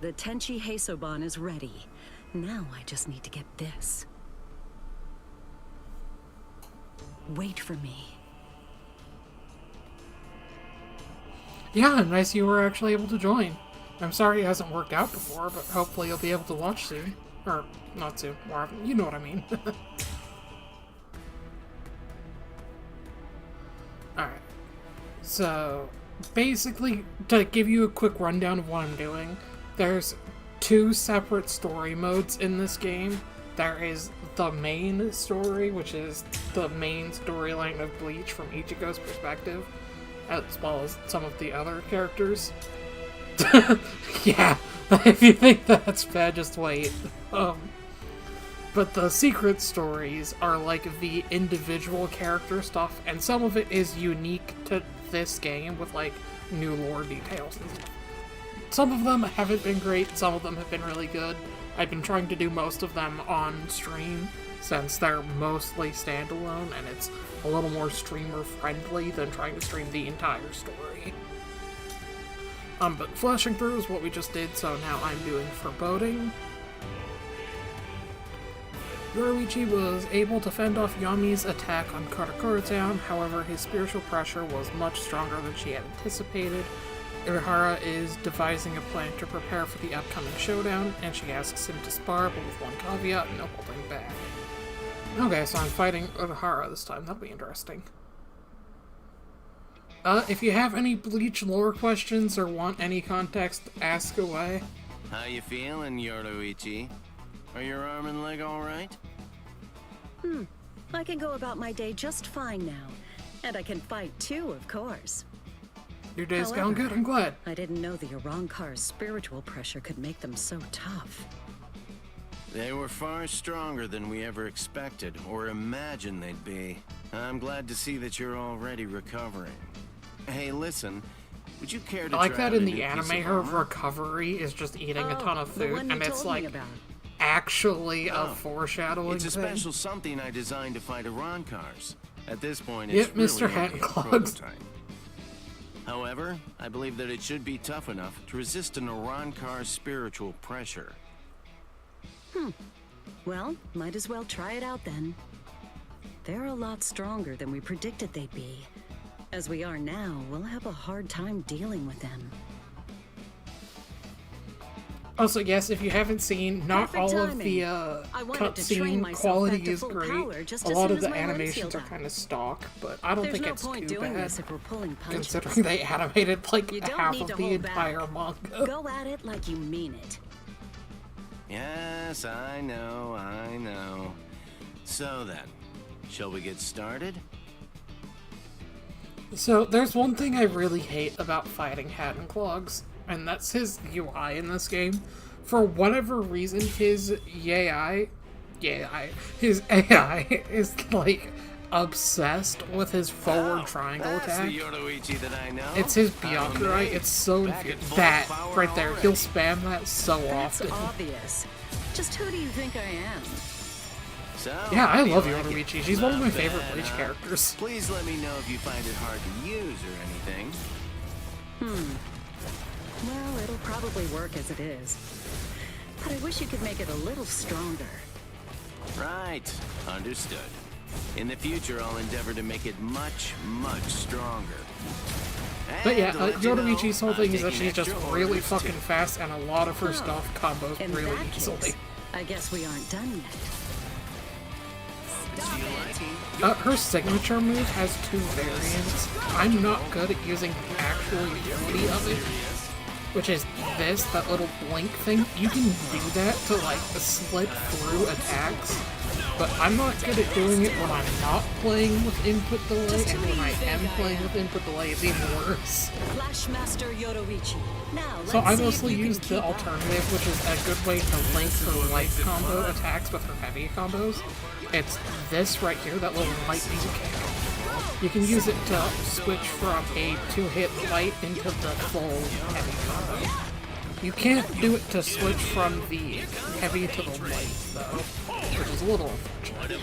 The Tenchi Heisoban is ready. Now I just need to get this. Wait for me. Yeah, nice you were actually able to join. I'm sorry it hasn't worked out before, but hopefully you'll be able to watch soon. Or, not soon, more often. You know what I mean. Alright. So, basically, to give you a quick rundown of what I'm doing, there's 2 separate story modes in this game. There is the main story, which is the main storyline of Bleach from Ichigo's perspective, as well as some of the other characters. Yeah, if you think that's bad, just wait. But the secret stories are like the individual character stuff, and some of it is unique to this game with like new lore details and stuff. Some of them haven't been great, some of them have been really good. I've been trying to do most of them on stream, since they're mostly standalone, and it's a little more streamer-friendly than trying to stream the entire story. But flashing through is what we just did, so now I'm doing Foreboding. Yoruichi was able to fend off Yami's attack on Karakura Town, however his spiritual pressure was much stronger than she had anticipated. Urahara is devising a plan to prepare for the upcoming showdown, and she asks him to spar, but with one caveat, no holding back. Okay, so I'm fighting Urahara this time, that'll be interesting. If you have any Bleach lore questions or want any context, ask away. How you feeling, Yoruichi? Are your arm and leg all right? I can go about my day just fine now. And I can fight too, of course. Your day's However, going good, I'm glad. I didn't know the Irankar's spiritual pressure could make them so tough. They were far stronger than we ever expected or imagined they'd be. I'm glad to see that you're already recovering. Hey, listen, would you care to I like try that out in a the new piece anime, of her armor? recovery is just eating a ton of the food, one you and it's told me like about. actually a foreshadowing It's a thing. special something I designed to fight Cars. At this point, Yep, it's Mr. really only a Handclogs. prototype. However, I believe that it should be tough enough to resist an Car's spiritual pressure. Well, might as well try it out then. They're a lot stronger than we predicted they'd be. As we are now, we'll have a hard time dealing with them. Also, yes, if you haven't seen, not Perfect all of timing. the I wanted to train cutscene myself quality back to is full great. power just A as lot soon of as the my limbs animations healed are up. kind of stock, but I don't There's think no it's point too doing bad, this if we're pulling punches. considering they animated like You don't half need of to the hold back. entire manga. Go at it like you mean it. Yes, I know. So then, shall we get started? So, there's one thing I really hate about fighting Hattenclogs, and that's his UI in this game. For whatever reason, his AI is, like, obsessed with his forward triangle That's attack. the Yoruichi that I know. It's his I'm Byakurai, amazed. it's so Back at infuriating. full That, power right there, already. he'll spam that so That's often. obvious. Just who do you think I am? So, Yeah, I how do you love like it? Yoruichi. She's one of my Not favorite bad, Bleach huh? characters. Please let me know if you find it hard to use or anything. Well, it'll probably work as it is. But I wish you could make it a little stronger. Right, understood. In the future, I'll endeavor to make it much, much stronger. But yeah, And to let you know, Yoruichi's whole I'm thing is that taking she's just extra really orders, fucking too. fast, and a lot of her stuff combos In really that easily. case, I guess we aren't done yet. Her signature move has two variants. I'm not good at using the actual utility of it, which is this, that little blink thing. You can do that to, like, slip through attacks, but I'm not good at doing it when I'm not playing with input delay, and when I am playing with input delay, it's even worse. Flashmaster Yoruichi. Now, So let's I see if mostly you can use the keep up. alternative, which is a good way to link her light combo attacks with her heavy combos. It's this right here, that little lightning kick. You can use it to switch from a 2-hit light into the full heavy combo. You can't do it to switch from the heavy to the light, though, which is a little unfortunate.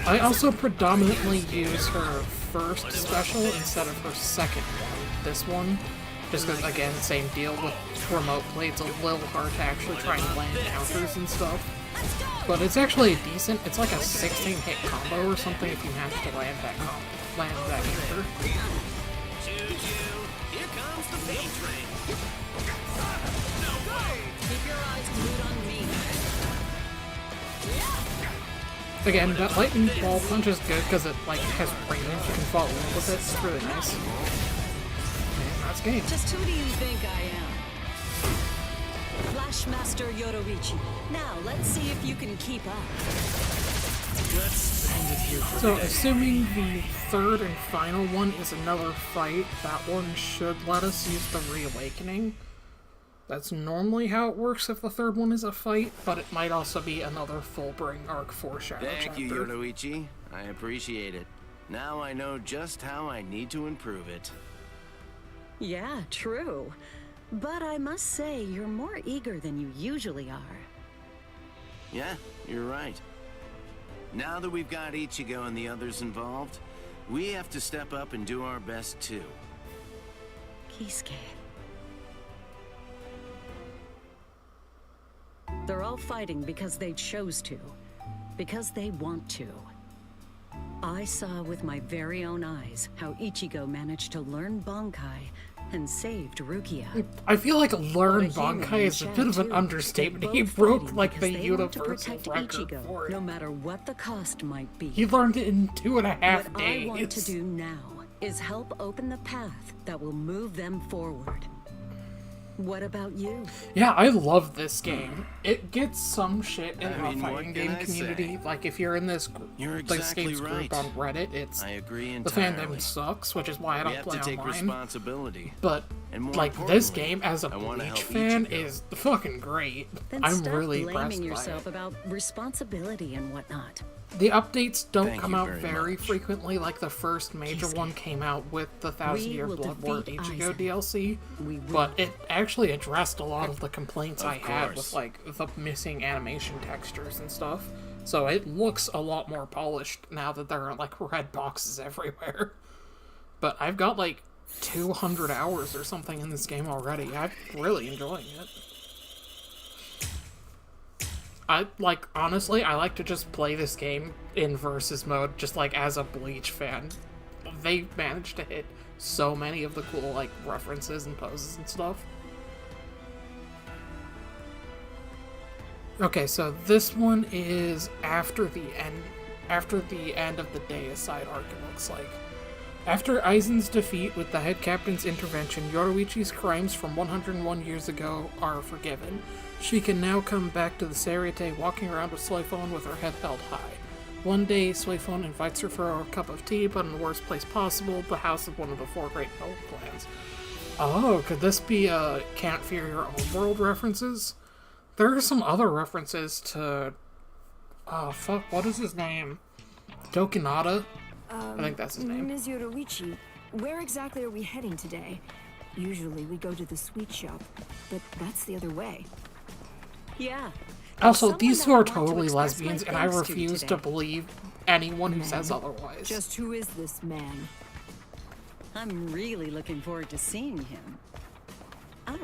I also predominantly use her first special instead of her second one. This one, just because, again, same deal with remote play, it's a little hard to actually try and land counters and stuff. But it's actually decent. It's like a 16-hit combo or something if you manage to land that counter. Here comes the pain train. Keep your eyes glued on me. Again, that lightning ball punch is good because it like has range. You can follow up with it. It's really nice. And that's game. Just who do you think I am? Flashmaster Yoruichi. Now, let's see if you can keep up. So, assuming the third and final one is another fight, that one should let us use the Reawakening. That's normally how it works if the third one is a fight, but it might also be another Fullbring Arc Foreshadow Thank chapter. you, Yoruichi. I appreciate it. Now I know just how I need to improve it. Yeah, true. But I must say, you're more eager than you usually are. Yeah, you're right. Now that we've got Ichigo and the others involved, we have to step up and do our best too. Kisuke. They're all fighting because they chose to. Because they want to. I saw with my very own eyes how Ichigo managed to learn Bankai and saved Rukia. I feel like learn But Hime Bankai is a and bit of an Chad, too. understatement. They're He both broke fighting like the because they want to universal protect record Ichigo, for it. no matter what the cost might be. He learned it in 2.5 What days. I want to do now is help open the path that will move them forward. What about you? Yeah, I love this game. It gets some shit in I the mean, what fighting can game I community. say? Like, if you're in this You're like exactly Escapes right. group on Reddit, it's I agree the entirely. fandom sucks, which is why I We don't have play to take online. responsibility. But And more like this importantly, game as a I wanna Bleach help fan Ichigo. is fucking great. Then I'm stop really blaming impressed yourself by it. about responsibility and whatnot. The updates don't Thank come you out very very much. frequently. Like the first major one came out with the 1,000-Year will Blood War defeat Ichigo Aizen. DLC, We will. but it actually addressed a lot of the complaints Of I had with course. like the missing animation textures and stuff. So it looks a lot more polished now that there are like red boxes everywhere. But I've got like 200 hours or something in this game already. I'm really enjoying it. Honestly, I like to just play this game in versus mode, just like as a Bleach fan. They managed to hit so many of the cool, like, references and poses and stuff. Okay, so this one is after the end of the Deicide arc, it looks like. After Aizen's defeat with the head captain's intervention, Yoruichi's crimes from 101 years ago are forgiven. She can now come back to the Seriete walking around with Soifon with her head held high. One day, Soifon invites her for a cup of tea, but in the worst place possible, the house of one of the 4 great noble clans. Oh, could this be Can't Fear Your Own World references? There are some other references to... Oh, fuck, what is his name? Tokinada? I think that's his name. Ms. Yoruichi, where exactly are we heading today? Usually we go to the sweet shop, but that's the other way. Yeah. Also, Someone these that two are I want to totally express my lesbians, and I thanks to refuse to today. believe anyone who says otherwise. Just who is this man? I'm really looking forward to seeing him. Oh,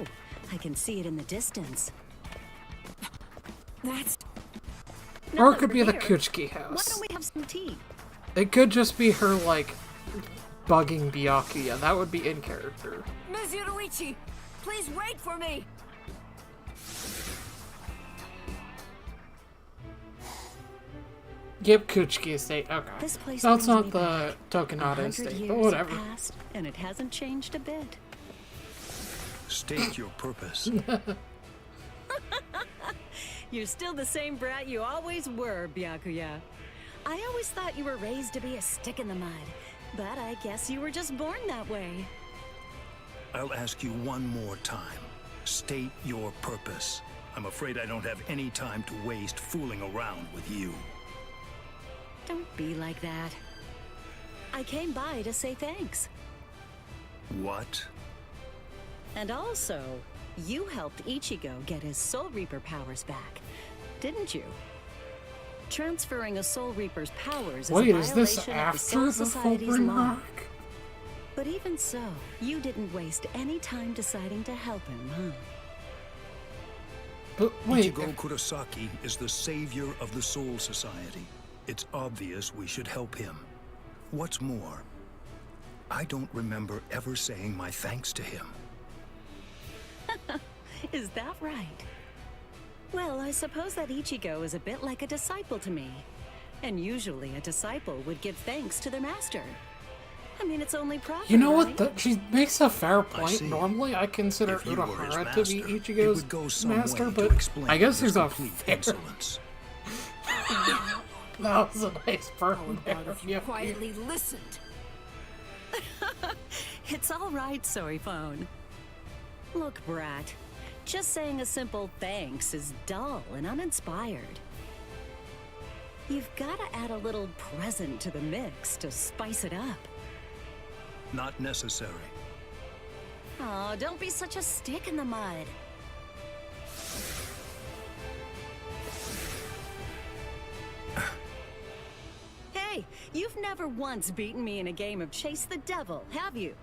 I can see it in the distance. That's... Or No, it could be over the here. Kuchiki Why house. don't we have some tea? It could just be her, like, bugging Byakuya. That would be in character. Ms. Yoruichi, please wait for me! Yep, Kuchiki estate. Okay. This place That's brings not me the back. Tokinada 100 estate, years but have whatever. passed, and it hasn't changed a bit. State your purpose. You're still the same brat you always were, Byakuya. I always thought you were raised to be a stick in the mud, but I guess you were just born that way. I'll ask you one more time. State your purpose. I'm afraid I don't have any time to waste fooling around with you. Don't be like that. I came by to say thanks. What? And also, you helped Ichigo get his Soul Reaper powers back, didn't you? Transferring a Soul Reaper's powers is Wait, a is this violation of the after Soul the Society's Fulbright law. arc? But even so, you didn't waste any time deciding to help him, huh? But wait, Ichigo Kurosaki is the savior of the Soul Society. It's obvious we should help him. What's more, I don't remember ever saying my thanks to him. Is that right? Well, I suppose that Ichigo is a bit like a disciple to me. And usually a disciple would give thanks to their master. I mean, it's only proper, you know what? right? She makes a fair point. see. Normally, I consider If you were his Urahara to be master, it Ichigo's would go some master, way to but explain I guess his there's a complete fair... insolence. That was a nice burn there. But if you quietly listened. It's all right, Soifon. Look, brat. Just saying a simple thanks is dull and uninspired. You've got to add a little present to the mix to spice it up. Not necessary. Oh, don't be such a stick in the mud. Hey, you've never once beaten me in a game of Chase the Devil, have you?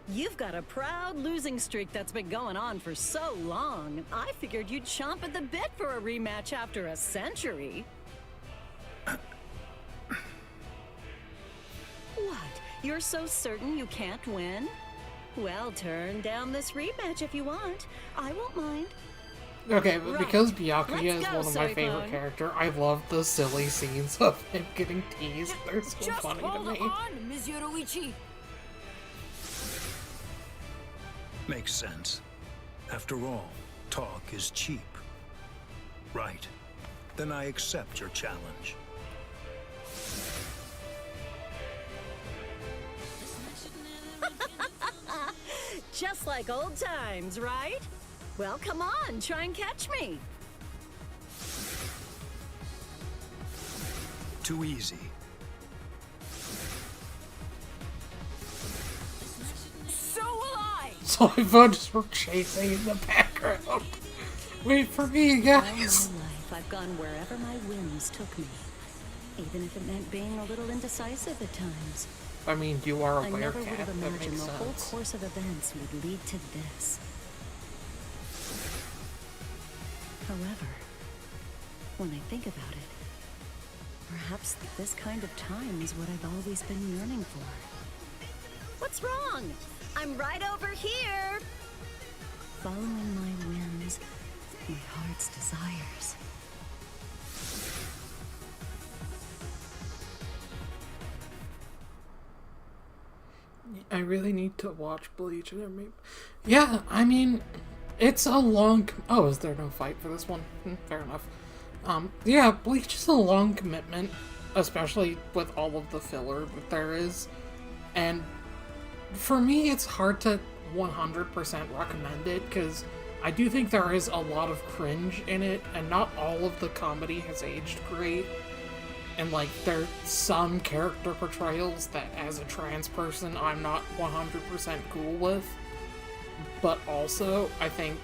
You've got a proud losing streak that's been going on for so long. I figured you'd chomp at the bit for a rematch after a century. What? You're so certain you can't win? Well, turn down this rematch if you want. I won't mind. Okay, but Right. because Byakuya is Let's go, one of my favorite Soifon. characters, I love the silly scenes of him getting teased. They're so Just funny to hold me. on, Ms. Yoruichi. Makes sense. After all, talk is cheap. Right. Then I accept your challenge. Just like old times, right? Well, come on, try and catch me. Too easy. So will I! So I voted for chasing in the background. Wait for me, guys. All my life, I've gone wherever my whims took me. Even if it meant being a little indecisive at times. I mean, you are a I never would werecat, have that imagined makes the whole sense. course of events would lead to this. However, when I think about it, perhaps this kind of time is what I've always been yearning for. What's wrong? I'm right over here! Following my whims, my heart's desires. I really need to watch Bleach. Yeah, I mean, it's a long... Oh, is there no fight for this one? Fair enough. Yeah, Bleach is a long commitment, especially with all of the filler that there is. And for me, it's hard to 100% recommend it, because I do think there is a lot of cringe in it, and not all of the comedy has aged great. And, like, there's some character portrayals that, as a trans person, I'm not 100% cool with. But also, I think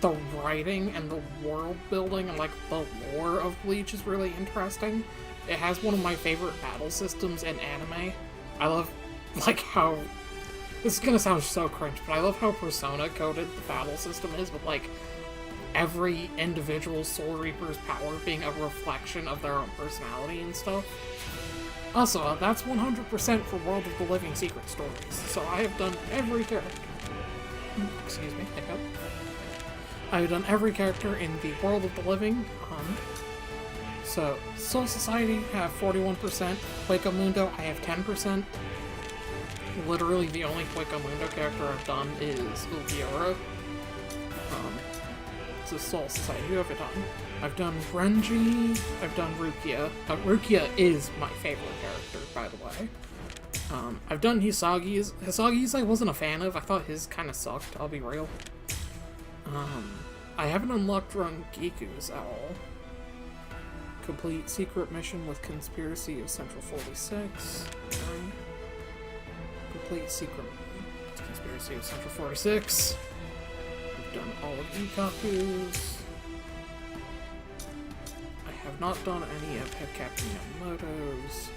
the writing and the world building and, like, the lore of Bleach is really interesting. It has one of my favorite battle systems in anime. I love, like, how... This is gonna sound so cringe, but I love how Persona-coded the battle system is, with, like, every individual Soul Reaper's power being a reflection of their own personality and stuff. Also, that's 100% for World of the Living Secret Stories, so I have done every character. Excuse me, hiccup. I have done every character in the World of the Living. So, Soul Society have 41%, Hueco Mundo I have 10%. Literally the only Hueco Mundo character I've done is Ulquiorra. It's a Soul Society. Who have I done? I've done Renji, I've done Rukia. Rukia is my favorite character, by the way. I've done Hisagi's. Hisagi's I wasn't a fan of. I thought his kind of sucked, I'll be real. I haven't unlocked Rangiku's at all. Complete secret mission with Conspiracy of Central 46. Complete secret Conspiracy of Central 46. I've done all of Ikaku's. I have not done any of Head Captain Yamamoto's.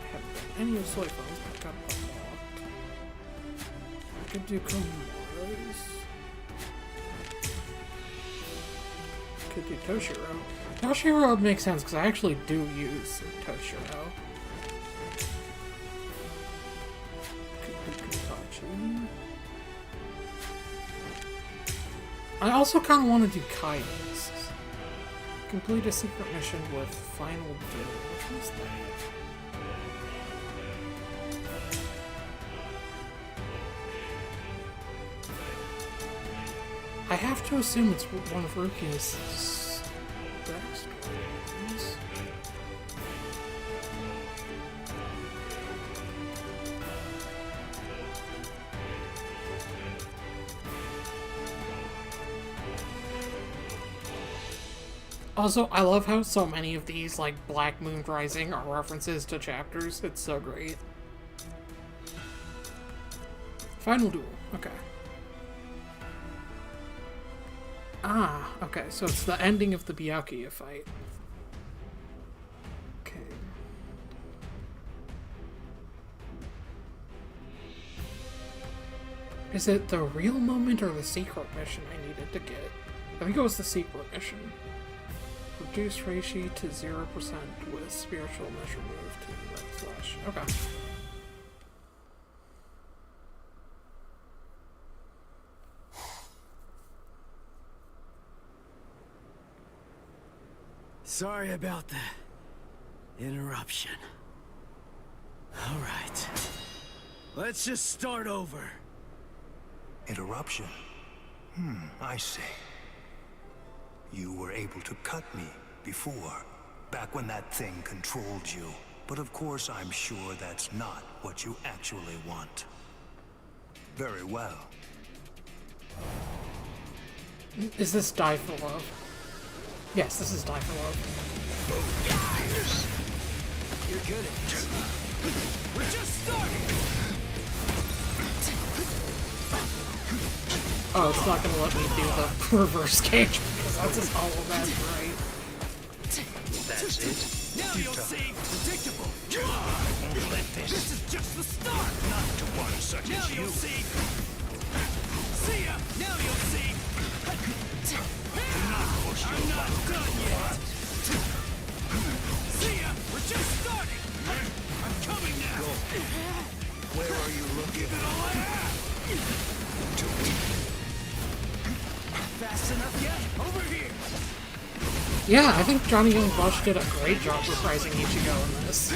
I haven't done any of Soifon's, but I've got them unlocked. I could do Komura's. Could do Toshiro. Toshiro makes sense, because I actually do use Toshiro. Could do Kutachi. I also kind of want to do Kai's. Complete a secret mission with Final Duel. Which was that? I have to assume it's one of Rukia's backstories. Also, I love how so many of these, like, Black Moon Rising, are references to chapters. It's so great. Final Duel. Okay. Ah, okay, so it's the ending of the Byakuya fight. Okay. Is it the real moment or the secret mission I needed to get? I think it was the secret mission. Reduce Reishi to 0% with spiritual measure move to red flash. Okay. Sorry about the interruption. All right. Let's just start over. Interruption? I see. You were able to cut me before, back when that thing controlled you. But of course, I'm sure that's not what you actually want. Very well. Is this Die for Love? Yes, this is Die for Love. You're good at this. We're just starting. Oh, it's not gonna let me do the reverse cage because that's just all of that, right? That's it. Now you'll see. Predictable. Won't let This is just the start. not to one such Now as you. you'll see. See ya. Now you'll see. Not push your I'm not done yet. See ya. We're just starting. I'm coming now. Where are you looking? Give it all I have. Fast enough yet? Over here. Yeah, I think Johnny Young Bosch did a great job reprising Ichigo in this.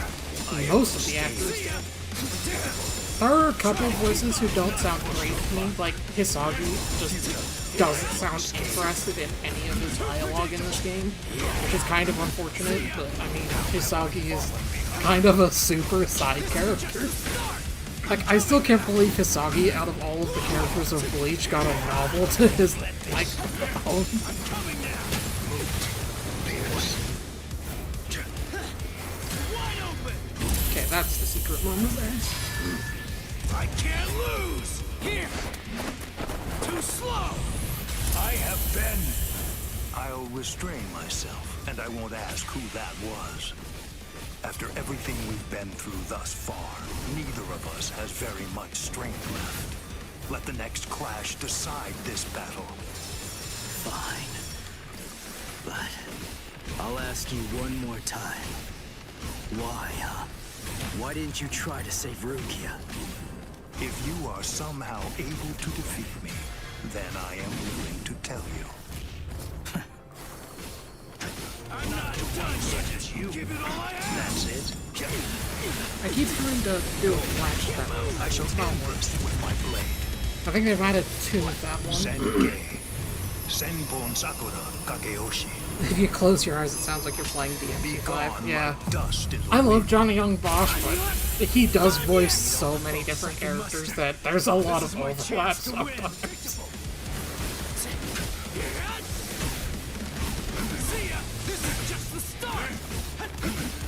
Most of the actors did. There are a couple of voices who don't sound great to me, like Hisagi just doesn't sound interested in any of his dialogue in this game, which is kind of unfortunate, but I mean, Hisagi is kind of a super side character. Like, I still can't believe Hisagi, out of all of the characters of Bleach, got a novel to his, like, own. Okay, that's the secret moment there. I can't lose. Here. Too slow. I have been. I'll restrain myself, and I won't ask who that was. After everything we've been through thus far, neither of us has very much strength left. Let the next clash decide this battle. Fine. But I'll ask you one more time. Why, huh? Why didn't you try to save Rukia? If you are somehow able to defeat me, then I am willing to tell you. I'm not done such as you. Give it all I have. That's it. I keep trying to do a flash demo. I shall end this with my blade. I think they've added two with that one. Senge. Senbon Sakura Kageyoshi. If you close your eyes, it sounds like you're playing Be DMC5. gone Yeah. like dust in the I love wind. Johnny Young Bosch, but he does voice so many different characters that there's a lot of overlap sometimes. See ya. This is just the start.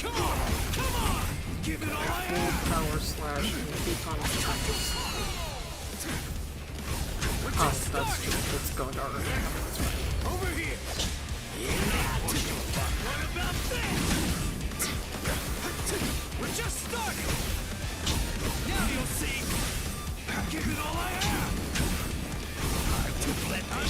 Come on. Come on. Give it all I have. Power slash and keep on attacks. Oh, that's going already. That's right. Over here. What about this? We're just starting. Now you'll see. Give it all I have.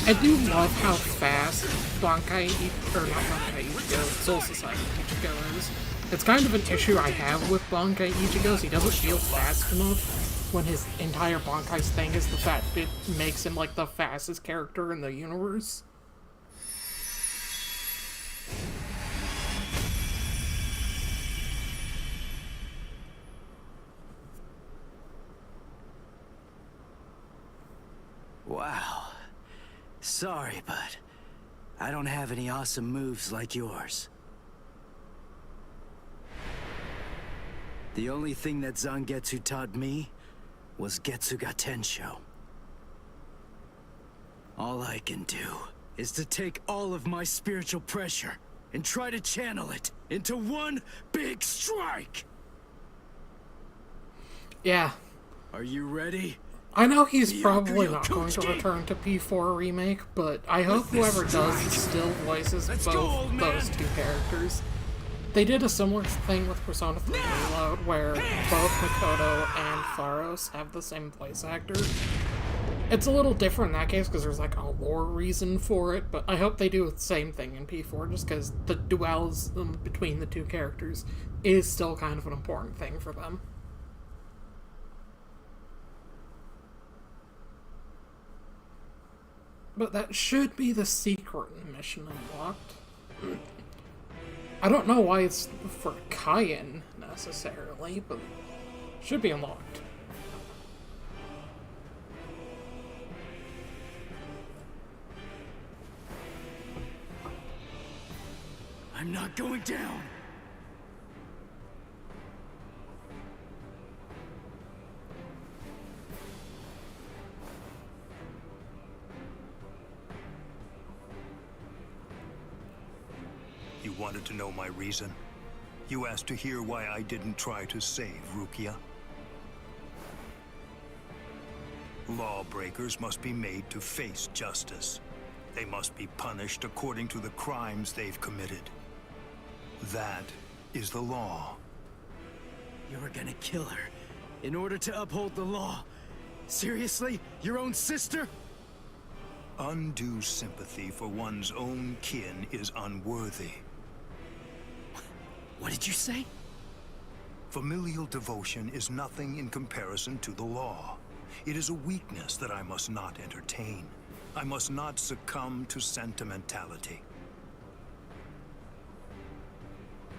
I do love how fast Bankai, or not Bankai Ichigo, Soul Society Ichigo is. It's kind of an issue I have with Bankai Ichigo's. He doesn't feel fast enough when his entire Bankai's thing is the fact it makes him like the fastest character in the universe. Wow. Sorry, but I don't have any awesome moves like yours. The only thing that Zangetsu taught me was Getsuga Tensho. All I can do is to take all of my spiritual pressure and try to channel it into one big strike! Yeah. Are you ready? I know he's probably not going to return to P4 Remake, but I hope whoever does still voices both those two characters. They did a similar thing with Persona 3 Reload, where both Mikoto and Pharos have the same voice actor. It's a little different in that case, because there's like a lore reason for it, but I hope they do the same thing in P4, just because the dualism between the two characters is still kind of an important thing for them. But that should be the secret mission unlocked. I don't know why it's for Cayenne, necessarily, but it should be unlocked. I'm not going down! You wanted to know my reason? You asked to hear why I didn't try to save Rukia? Lawbreakers must be made to face justice. They must be punished according to the crimes they've committed. That is the law. You were gonna kill her in order to uphold the law. Seriously? Your own sister? Undue sympathy for one's own kin is unworthy. What did you say? Familial devotion is nothing in comparison to the law. It is a weakness that I must not entertain. I must not succumb to sentimentality.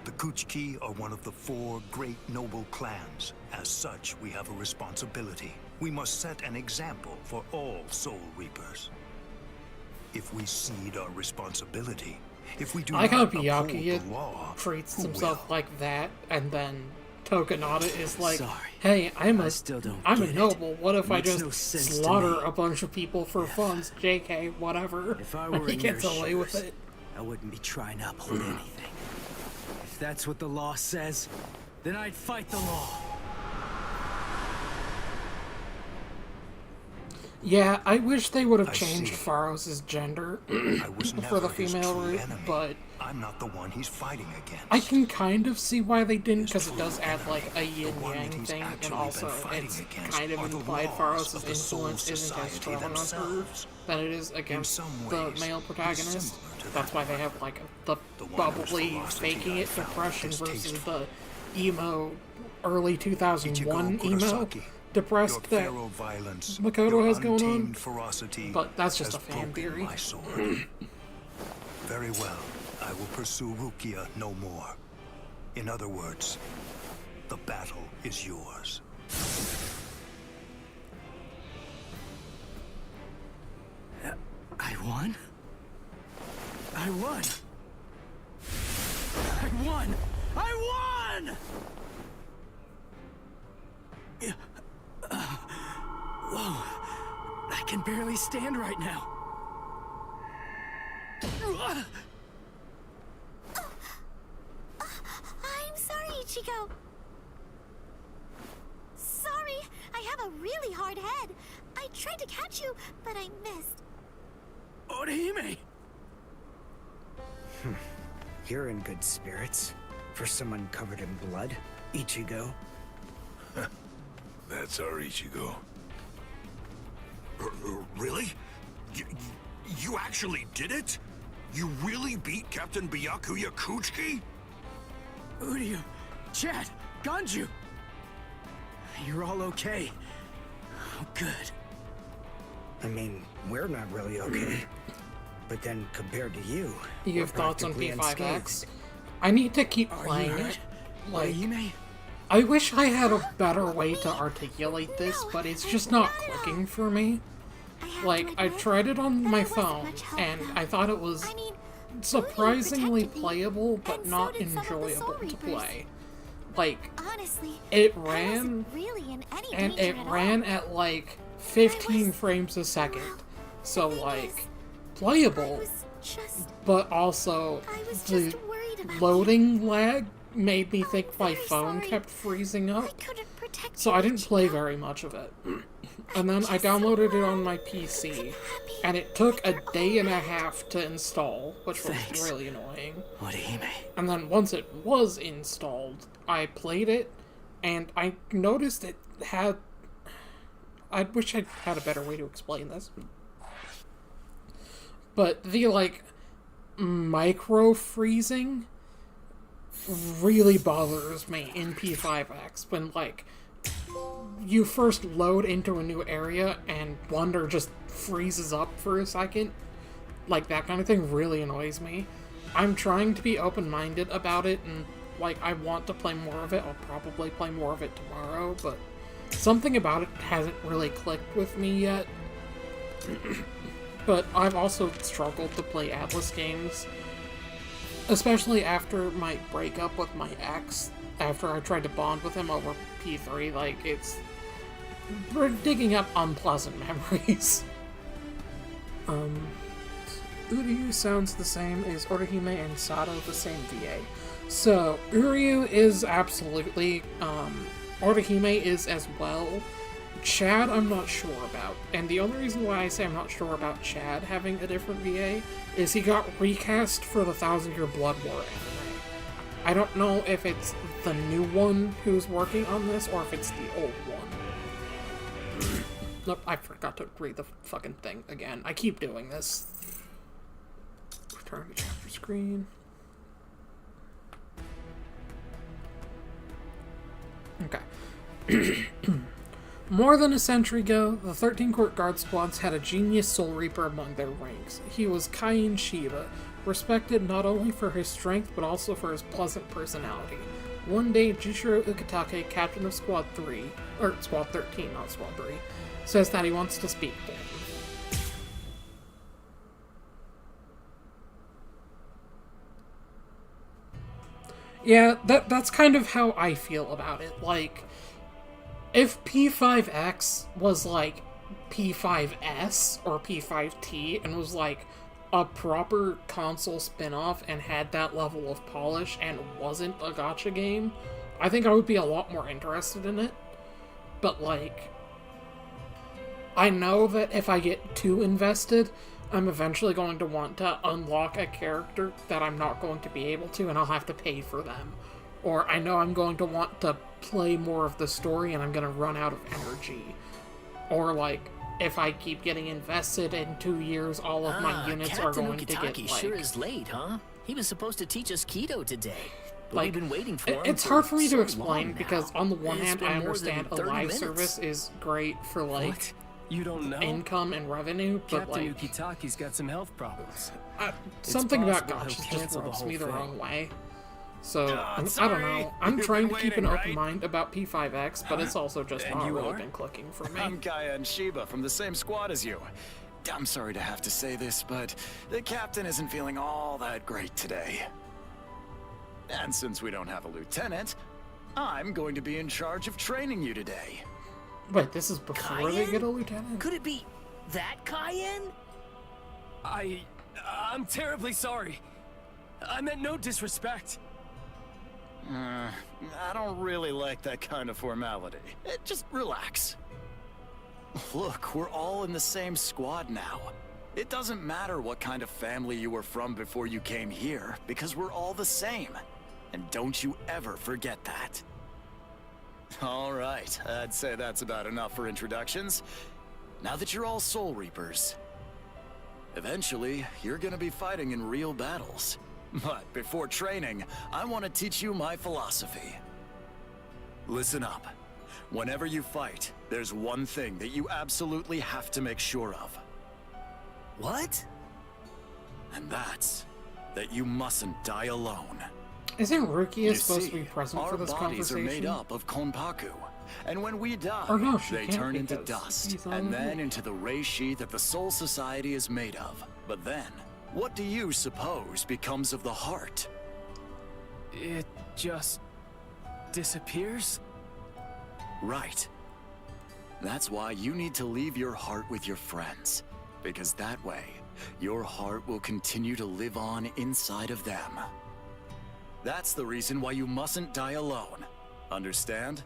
The Kuchiki are one of the 4 great noble clans. As such, we have a responsibility. We must set an example for all Soul Reapers. If we cede our responsibility, if we do I like not how uphold Byakuya the law, treats who himself will? like that, and then Tokonada is like, Sorry. hey, I'm a get noble. What if I Makes just no sense to slaughter me. a bunch of people for funds? JK, whatever. If I And were he in gets your away with shoes, it. I wouldn't be trying to uphold anything. If that's what the law says, then I'd fight the law. Yeah, I wish they would have I changed see. Pharos' gender I was for never the his female true route, enemy. but I'm not the one he's fighting against. I can kind of see why they didn't, His because it true does add enemy, like a the one that yin-yang he's thing, and actually also been fighting it's against kind of are the implied laws Pharos' of the Soul influence isn't as Society strong on her themselves. than it is against some the ways, male he's protagonist. similar to That's them. why they have like the The one whose bubbly, philosophy faking I it found depression versus distasteful. the emo, early 2001 Ichigo emo Kurosaki, depressed your that feral violence, Makoto your has going on. untamed ferocity But that's just has a fan broken theory. my sword. Very well. I will pursue Rukia no more. In other words, the battle is yours. I won? I won! I won! I won! Whoa. I can barely stand right now. I'm sorry, Ichigo. Sorry, I have a really hard head. I tried to catch you, but I missed. Orihime! You're in good spirits. For someone covered in blood, Ichigo. That's our Ichigo. Really? You actually did it? You really beat Captain Byakuya Kuchiki? Uryu, Chad, Ganju! You're all okay. Oh, good. I mean, we're not really okay. But then, compared to you, You have we're thoughts on practically P5X? unscathed. I need to keep Are playing you it. hurt? Like, Orihime? I wish I had a better way to articulate this, but it's just not clicking for me. Like, I tried it on my phone, and I thought it was surprisingly playable, but not enjoyable to play. Like, Honestly, it I ran, wasn't really in any and it danger at ran all. at like 15 frames a second. So, like, playable, Just, but also I was the just worried about loading lag made me think my very phone sorry. kept freezing I up. couldn't protect So you, I didn't play Ichigo. very much of it. And then I downloaded it on my PC, and it took a day and a half to install, which was Thanks. really annoying. Orihime. And then once it was installed, I played it, and I noticed it had... I wish I had a better way to explain this. But the, like, micro-freezing really bothers me in P5X when, like, you first load into a new area and Wonder just freezes up for a second. Like, that kind of thing really annoys me. I'm trying to be open-minded about it, and, like, I want to play more of it. I'll probably play more of it tomorrow, but something about it hasn't really clicked with me yet. But I've also struggled to play Atlas games, especially after my breakup with my ex, after I tried to bond with him over P3. Like, we're digging up unpleasant memories. Uryu sounds the same. Is Orihime and Sato the same VA? So, Uryu is absolutely, Orihime is as well. Chad, I'm not sure about. And the only reason why I say I'm not sure about Chad having a different VA is he got recast for the 1,000-Year Blood War anime. I don't know if it's the new one who's working on this or if it's the old one. Nope, I forgot to read the fucking thing again. I keep doing this. Return to chapter screen. Okay. More than a century ago, the 13 Court Guard squads had a genius Soul Reaper among their ranks. He was Kain Shiba, respected not only for his strength but also for his pleasant personality. One day, Jishiro Ukitake, captain of Squad 3, or Squad 13, not Squad 3, says that he wants to speak to him. Yeah, that's kind of how I feel about it. Like, if P5X was like P5S or P5T and was like a proper console spin-off and had that level of polish and wasn't a gacha game, I think I would be a lot more interested in it. But like, I know that if I get too invested, I'm eventually going to want to unlock a character that I'm not going to be able to, and I'll have to pay for them. Or I know I'm going to want to play more of the story and I'm going to run out of energy. Or like, if I keep getting invested in 2 years, all of my units Captain are going Ukitake to get like... sure is late, huh? He was supposed to teach us Kido today. But Like, we've been waiting for him it's for hard for me so to explain long now. because on the one It's hand, been I more than understand a 30 live minutes. service is great for like What? You don't know? income and revenue, but Captain like Ukitake's got some health problems. something about possible he'll gotchas just cancel the rubs whole me the thing. wrong way. So I don't sorry. know. I'm You've trying been to keep an waiting, open right? mind about P5X, but it's also just And not you really are? been clicking for me. I'm Kaya and Shiba from the same squad as you. I'm sorry to have to say this, but the captain isn't feeling all that great today. And since we don't have a lieutenant, I'm going to be in charge of training you today. Wait, this is before they get a lieutenant? Could it be that Cayenne? I'm terribly sorry. I meant no disrespect. I don't really like that kind of formality. Just relax. Look, we're all in the same squad now. It doesn't matter what kind of family you were from before you came here, because we're all the same. And don't you ever forget that. All right, I'd say that's about enough for introductions. Now that you're all Soul Reapers, eventually, you're gonna be fighting in real battles. But before training, I want to teach you my philosophy. Listen up. Whenever you fight, there's one thing that you absolutely have to make sure of. What? And that's that you mustn't die alone. Isn't Rukia You supposed see, to be present our for this bodies are conversation? made up of konpaku. And when we die, Or no, she they can't turn into because dust, he's on and the then way. into the Reishi that the Soul Society is made of. But then, what do you suppose becomes of the heart? It just disappears? Right. That's why you need to leave your heart with your friends. Because that way, your heart will continue to live on inside of them. That's the reason why you mustn't die alone. Understand?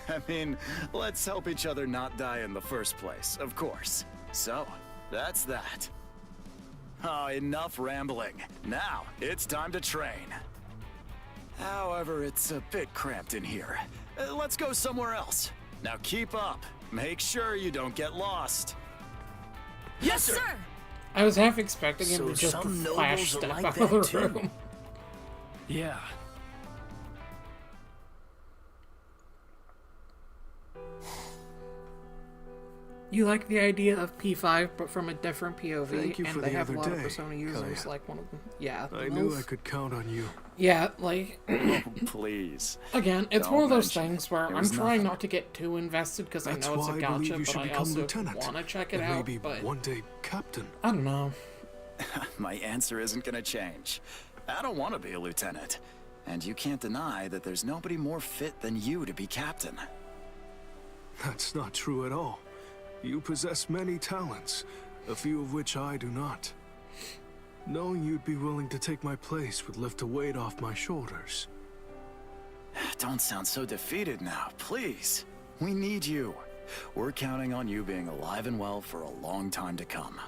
I mean, let's help each other not die in the first place, of course. So, that's that. Oh, enough rambling. Now, it's time to train. However, it's a bit cramped in here. Let's go somewhere else. Now keep up. Make sure you don't get lost. Yes, sir! I was half expecting him So to just some flash nobles are step like out that of the too. room. Yeah. You like the idea of P5, but from a different POV, Thank you and for they the have a other lot of day, Persona users, Kaya. like one of them. Yeah. I knew I could count on you. Yeah, like, Oh, please. again, it's Don't one of those mention things where it. There I'm was trying nothing. not to get too invested because I That's know it's a why I believe gacha, you but should I become also lieutenant. want to check it and out. maybe But one day captain. I don't know. My answer isn't gonna change. I don't want to be a lieutenant. And you can't deny that there's nobody more fit than you to be captain. That's not true at all. You possess many talents, a few of which I do not. Knowing you'd be willing to take my place would lift a weight off my shoulders. Don't sound so defeated now, please. We need you. We're counting on you being alive and well for a long time to come.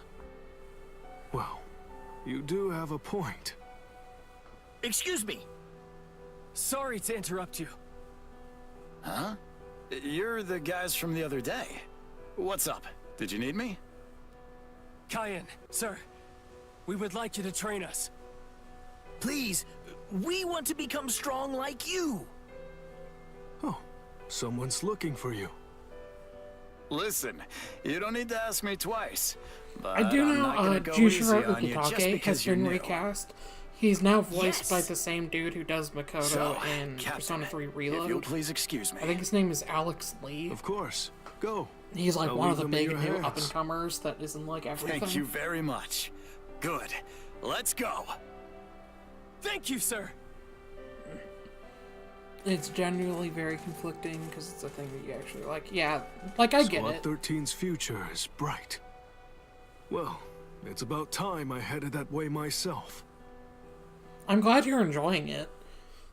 Well, you do have a point. Excuse me. Sorry to interrupt you. Huh? You're the guys from the other day. What's up? Did you need me? Cayenne, sir. We would like you to train us. Please, we want to become strong like you. Oh, someone's looking for you. Listen, you don't need to ask me twice. But I do I'm know not gonna go easy Jushiro on you just Ukitake because has you're been new. recast. He's now voiced Yes. by the same dude who does Makoto So, in Captain, Persona 3 if Reload. you'll please excuse me. I think his name is Alex Lee. Of course. Go. He's like I'll one of leave the them in big your new hands. up-and-comers that isn't like everything. Thank you very much. Good. Let's go. Thank you, sir. It's genuinely very conflicting because it's a thing that you actually like. Yeah, like I get Squad it. 13's future is bright. Well, it's about time I headed that way myself. I'm glad you're enjoying it.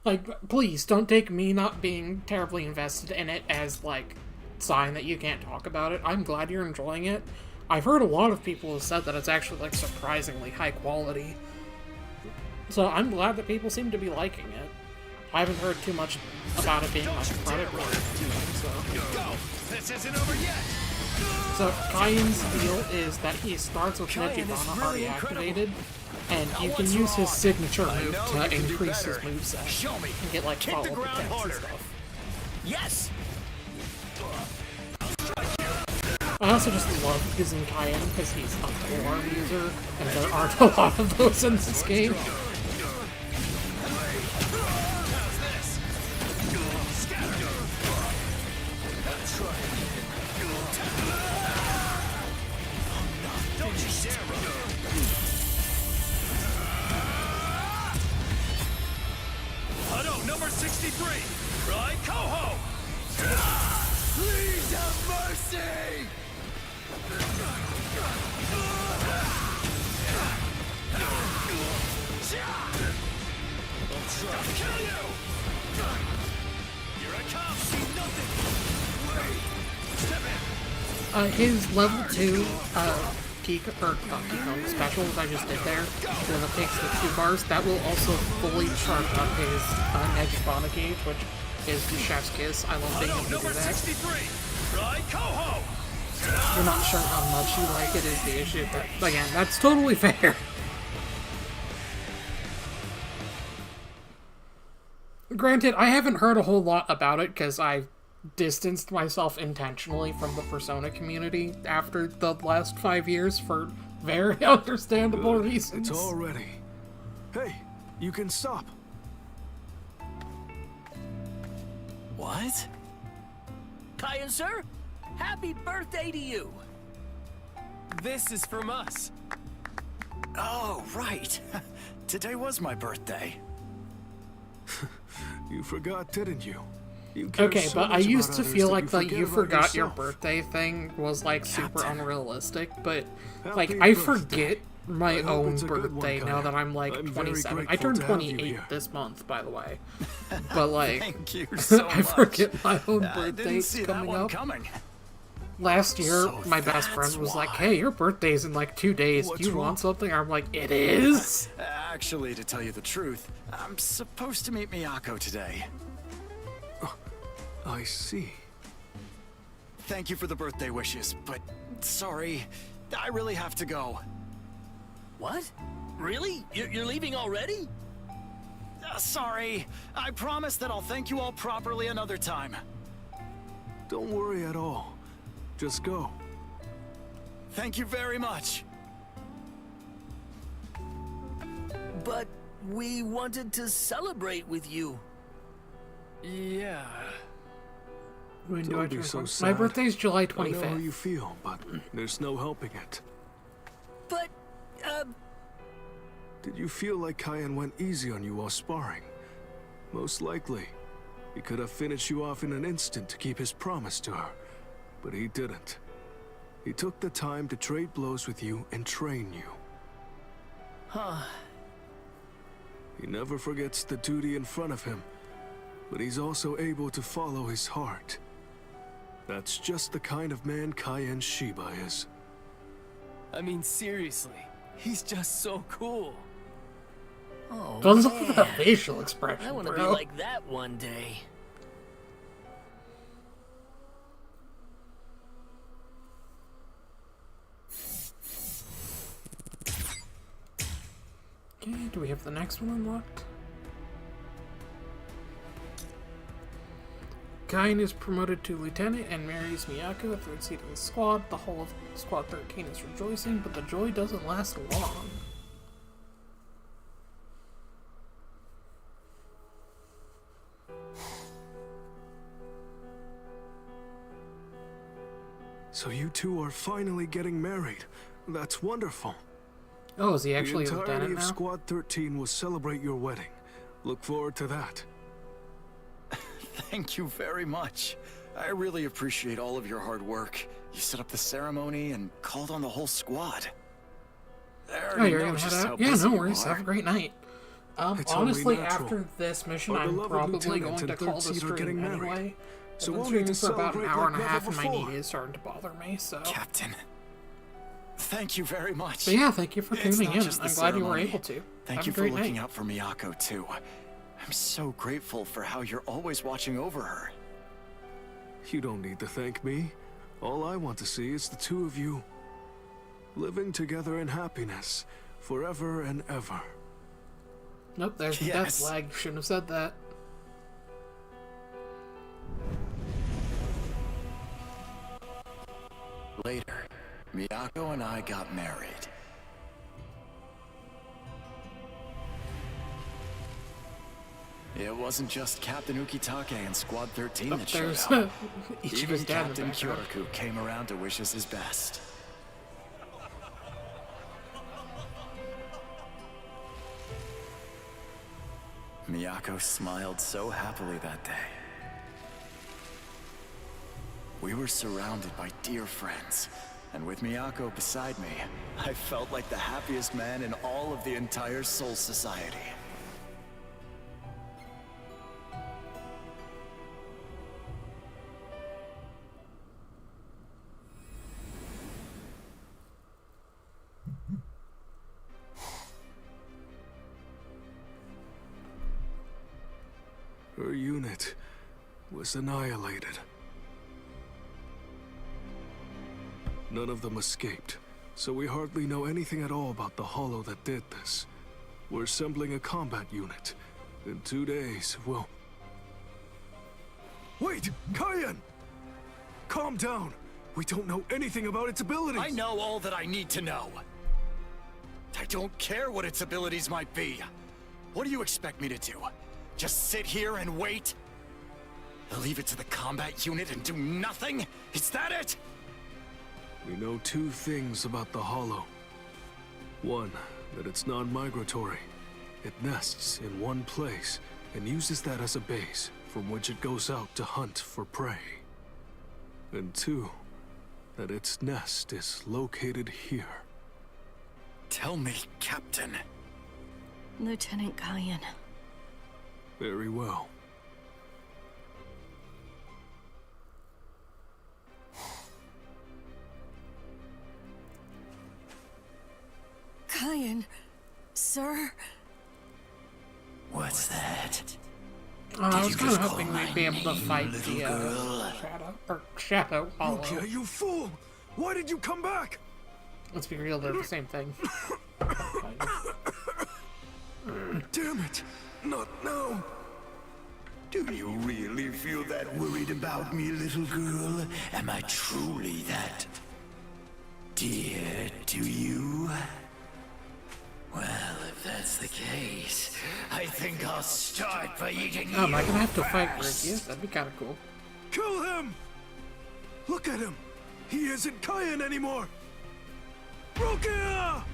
Like, please don't take me not being terribly invested in it as like sign that you can't talk about it. I'm glad you're enjoying it. I've heard a lot of people have said that it's actually like surprisingly high quality. So I'm glad that people seem to be liking it. I haven't heard too much about it being like predatory. So. This isn't over yet. So Cayenne's deal is that he starts with Cayenne is Nijibana really already incredible. activated, and you can what's use his wrong? signature I move know to you can do increase his better. moveset Show me. and get like Kick the follow-up ground attacks and harder. stuff. Yes. I also just love using Cayenne because he's a polearm user, and there aren't a lot of those in this game. Don't you dare run. Hado, number 63. Rai Koho. Please have mercy. I'll try to kill you. Here I come. See nothing. Wait. Step in. His level 2 peak or peak special that I just did there, when it takes the 2 bars, that will also fully charge up his Nijibana gauge, which is the Chef's Kiss. I love being able to do Number that. 63. Rai Koho. If you're not sure how much you like it is the issue, but again, that's totally fair. Granted, I haven't heard a whole lot about it because I distanced myself intentionally from the Persona community after the last 5 years for very understandable reasons. It's all ready. Hey, you can stop. What? Cayenne, sir, happy birthday to you. This is from us. Oh, right. Today was my birthday. You forgot, didn't you? You care Okay, so but I much used about to others feel that like the forget you about forgot your yourself. birthday thing was like super unrealistic, but like Happy I birthday. forget my I hope own it's a good one, birthday now Kaya. that I'm like I'm very 27. I grateful turned to have you 28 here. this month, by the way. But like, Thank you so I much. forget my own I didn't birthdays see that coming one up. coming. Last year, So my best friend that's was like, why. "Hey, your birthday's in like 2 days. What's Do you wrong? want something?" I'm like, "It is." Actually, to tell you the truth, I'm supposed to meet Miyako today. I see. Thank you for the birthday wishes, but sorry, I really have to go. What? Really? You're leaving already? Sorry. I promise that I'll thank you all properly another time. Don't worry at all. Just go. Thank you very much. But we wanted to celebrate with you. Yeah. When do Don't I be turn so 20? sad. My birthday's July I know how 25th. you feel, but there's no helping it. But, Did you feel like Cayenne went easy on you while sparring? Most likely. He could have finished you off in an instant to keep his promise to her, but he didn't. He took the time to trade blows with you and train you. Huh. He never forgets the duty in front of him, but he's also able to follow his heart. That's just the kind of man Cayenne Shiba is. I mean, seriously, he's just so cool. Oh, Don't look at that man. facial expression, I want to be bro. like that one day. Okay, do we have the next one unlocked? Kain is promoted to lieutenant and marries Miyako, a third seat in the squad. The whole of Squad 13 is rejoicing, but the joy doesn't last long. So you two are finally getting married. That's wonderful. Oh, is he actually a The entirety lieutenant of now? Squad 13 will celebrate your wedding. Look forward to that. Thank you very much. I really appreciate all of your hard work. You set up the ceremony and called on the whole squad. Oh, you're gonna head out? Yeah, no worries. Have a great night. It's only Honestly, natural. after this mission, Our I'm beloved probably lieutenant going and to third call the seat are stream getting married. anyway. So I've we'll been need to streaming for about an celebrate hour and a like half, never and my before. knee is starting to bother me, so... Captain, thank you very much. But yeah, thank you for It's tuning not in. just the I'm glad you were ceremony. able to. Thank Have you a for great looking night. out for Miyako, too. I'm so grateful for how you're always watching over her. You don't need to thank me. All I want to see is the two of you living together in happiness forever and ever. Nope, there's the death Yes. flag. Shouldn't have said that. Later, Miyako and I got married. It wasn't just Captain Ukitake and Squad 13 that showed There's up. each of Even his dad in the Captain background. Kyoraku came around to wish us his best. Miyako smiled so happily that day. We were surrounded by dear friends, and with Miyako beside me, I felt like the happiest man in all of the entire Soul Society. Her unit was annihilated. None of them escaped, so we hardly know anything at all about the Hollow that did this. We're assembling a combat unit. In 2 days, we'll... Wait! Cayenne! Calm down! We don't know anything about its abilities! I know all that I need to know. I don't care what its abilities might be. What do you expect me to do? Just sit here and wait? Leave it to the combat unit and do nothing? Is that it? We know 2 things about the Hollow. One, that it's non-migratory. It nests in one place and uses that as a base from which it goes out to hunt for prey. And 2, that its nest is located here. Tell me, Captain. Lieutenant Cayenne. Very well. Cayenne, sir? What's that? I was you kind of just call hoping my we'd be able to name, fight little the girl? Shadow Hollow. Rukia, you fool! Why did you come back? Let's be real, they're the same thing. Damn it! Not now! Do you really feel that worried about me, little girl? Am I truly that dear to you? Well, if that's the case, I think I'll start by eating Oh, am I you gonna have to fight first. Rukia? That'd be kind of cool. Kill him! Look at him! He isn't Cayenne anymore! Rukia!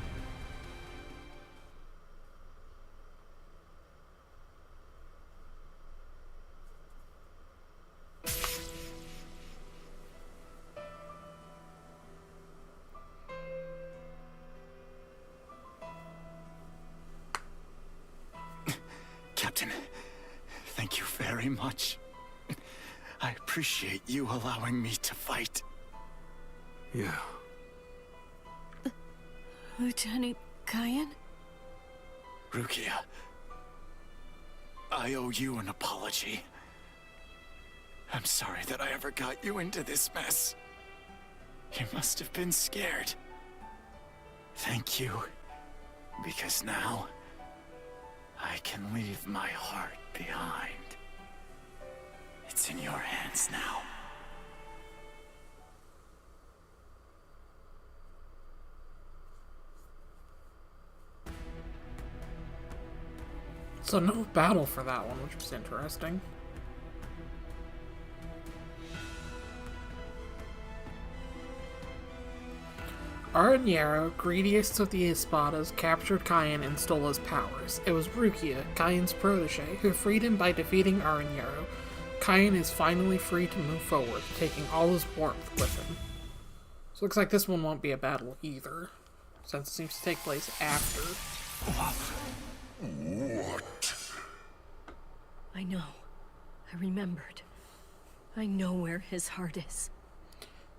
very much. I appreciate you allowing me to fight. Yeah. Lieutenant Kyan? Rukia, I owe you an apology. I'm sorry that I ever got you into this mess. You must have been scared. Thank you, because now I can leave my heart behind. It's in your hands now. So no battle for that one, which was interesting. Aranyaro, greediest of the Espadas, captured Kyan and stole his powers. It was Rukia, Kyan's protege, who freed him by defeating Aranyaro. Kyan is finally free to move forward, taking all his warmth with him. So looks like this one won't be a battle either, since it seems to take place after. What? I know. I remembered. I know where his heart is.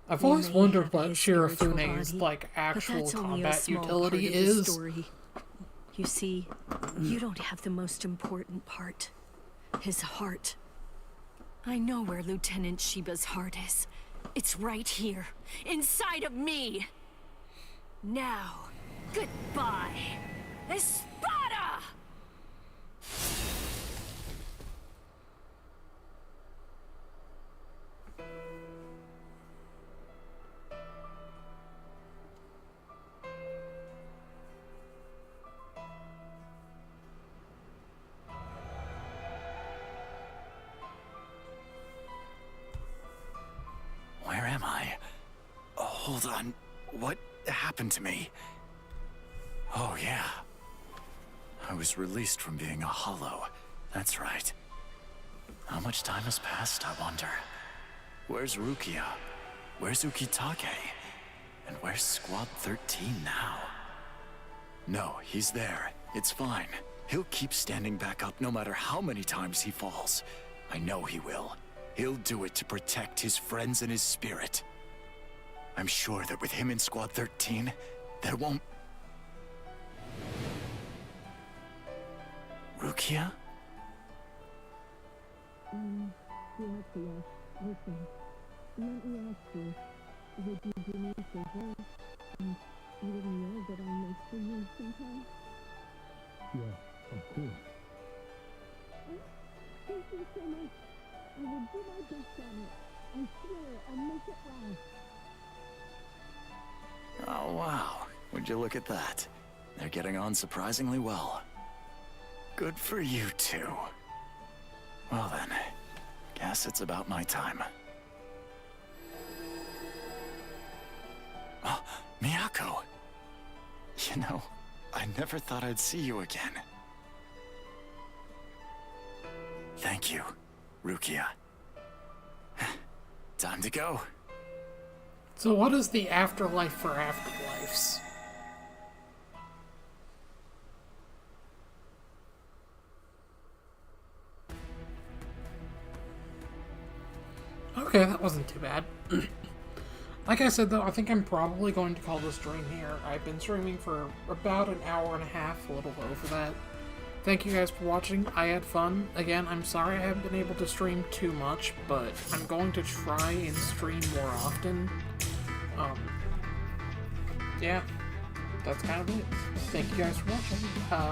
I've always wondered what Shirafune's like actual combat utility is. Story. You see, you don't have the most important part. His heart. I know where Lieutenant Shiba's heart is. It's right here, inside of me. Now, goodbye, Espada! Where am I? Oh, hold on. What happened to me? Oh, yeah. I was released from being a hollow. That's right. How much time has passed, I wonder? Where's Rukia? Where's Ukitake? And where's Squad 13 now? No, he's there. It's fine. He'll keep standing back up no matter how many times he falls. I know he will. He'll do it to protect his friends and his spirit. I'm sure that with him in Squad 13, there won't... Rukia? Listen. Let me ask you, would you do me a favor? You would know that I make for you sometimes? Yeah, of course. Thank you so much. I will do my best on it. I swear I'll make it last. Oh, wow. Would you look at that? They're getting on surprisingly well. Good for you two. Well then, guess it's about my time. Oh, Miyako! You know, I never thought I'd see you again. Thank you, Rukia. Time to go. So what is the afterlife for afterlives? Okay, that wasn't too bad. Like I said though, I think I'm probably going to call the stream here. I've been streaming for about an hour and a half, a little over that. Thank you guys for watching. I had fun. Again, I'm sorry I haven't been able to stream too much, but I'm going to try and stream more often. Yeah, that's kind of it. Thank you guys for watching.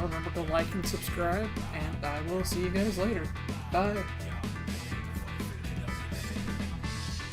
Remember to like and subscribe, and I will see you guys later. Bye.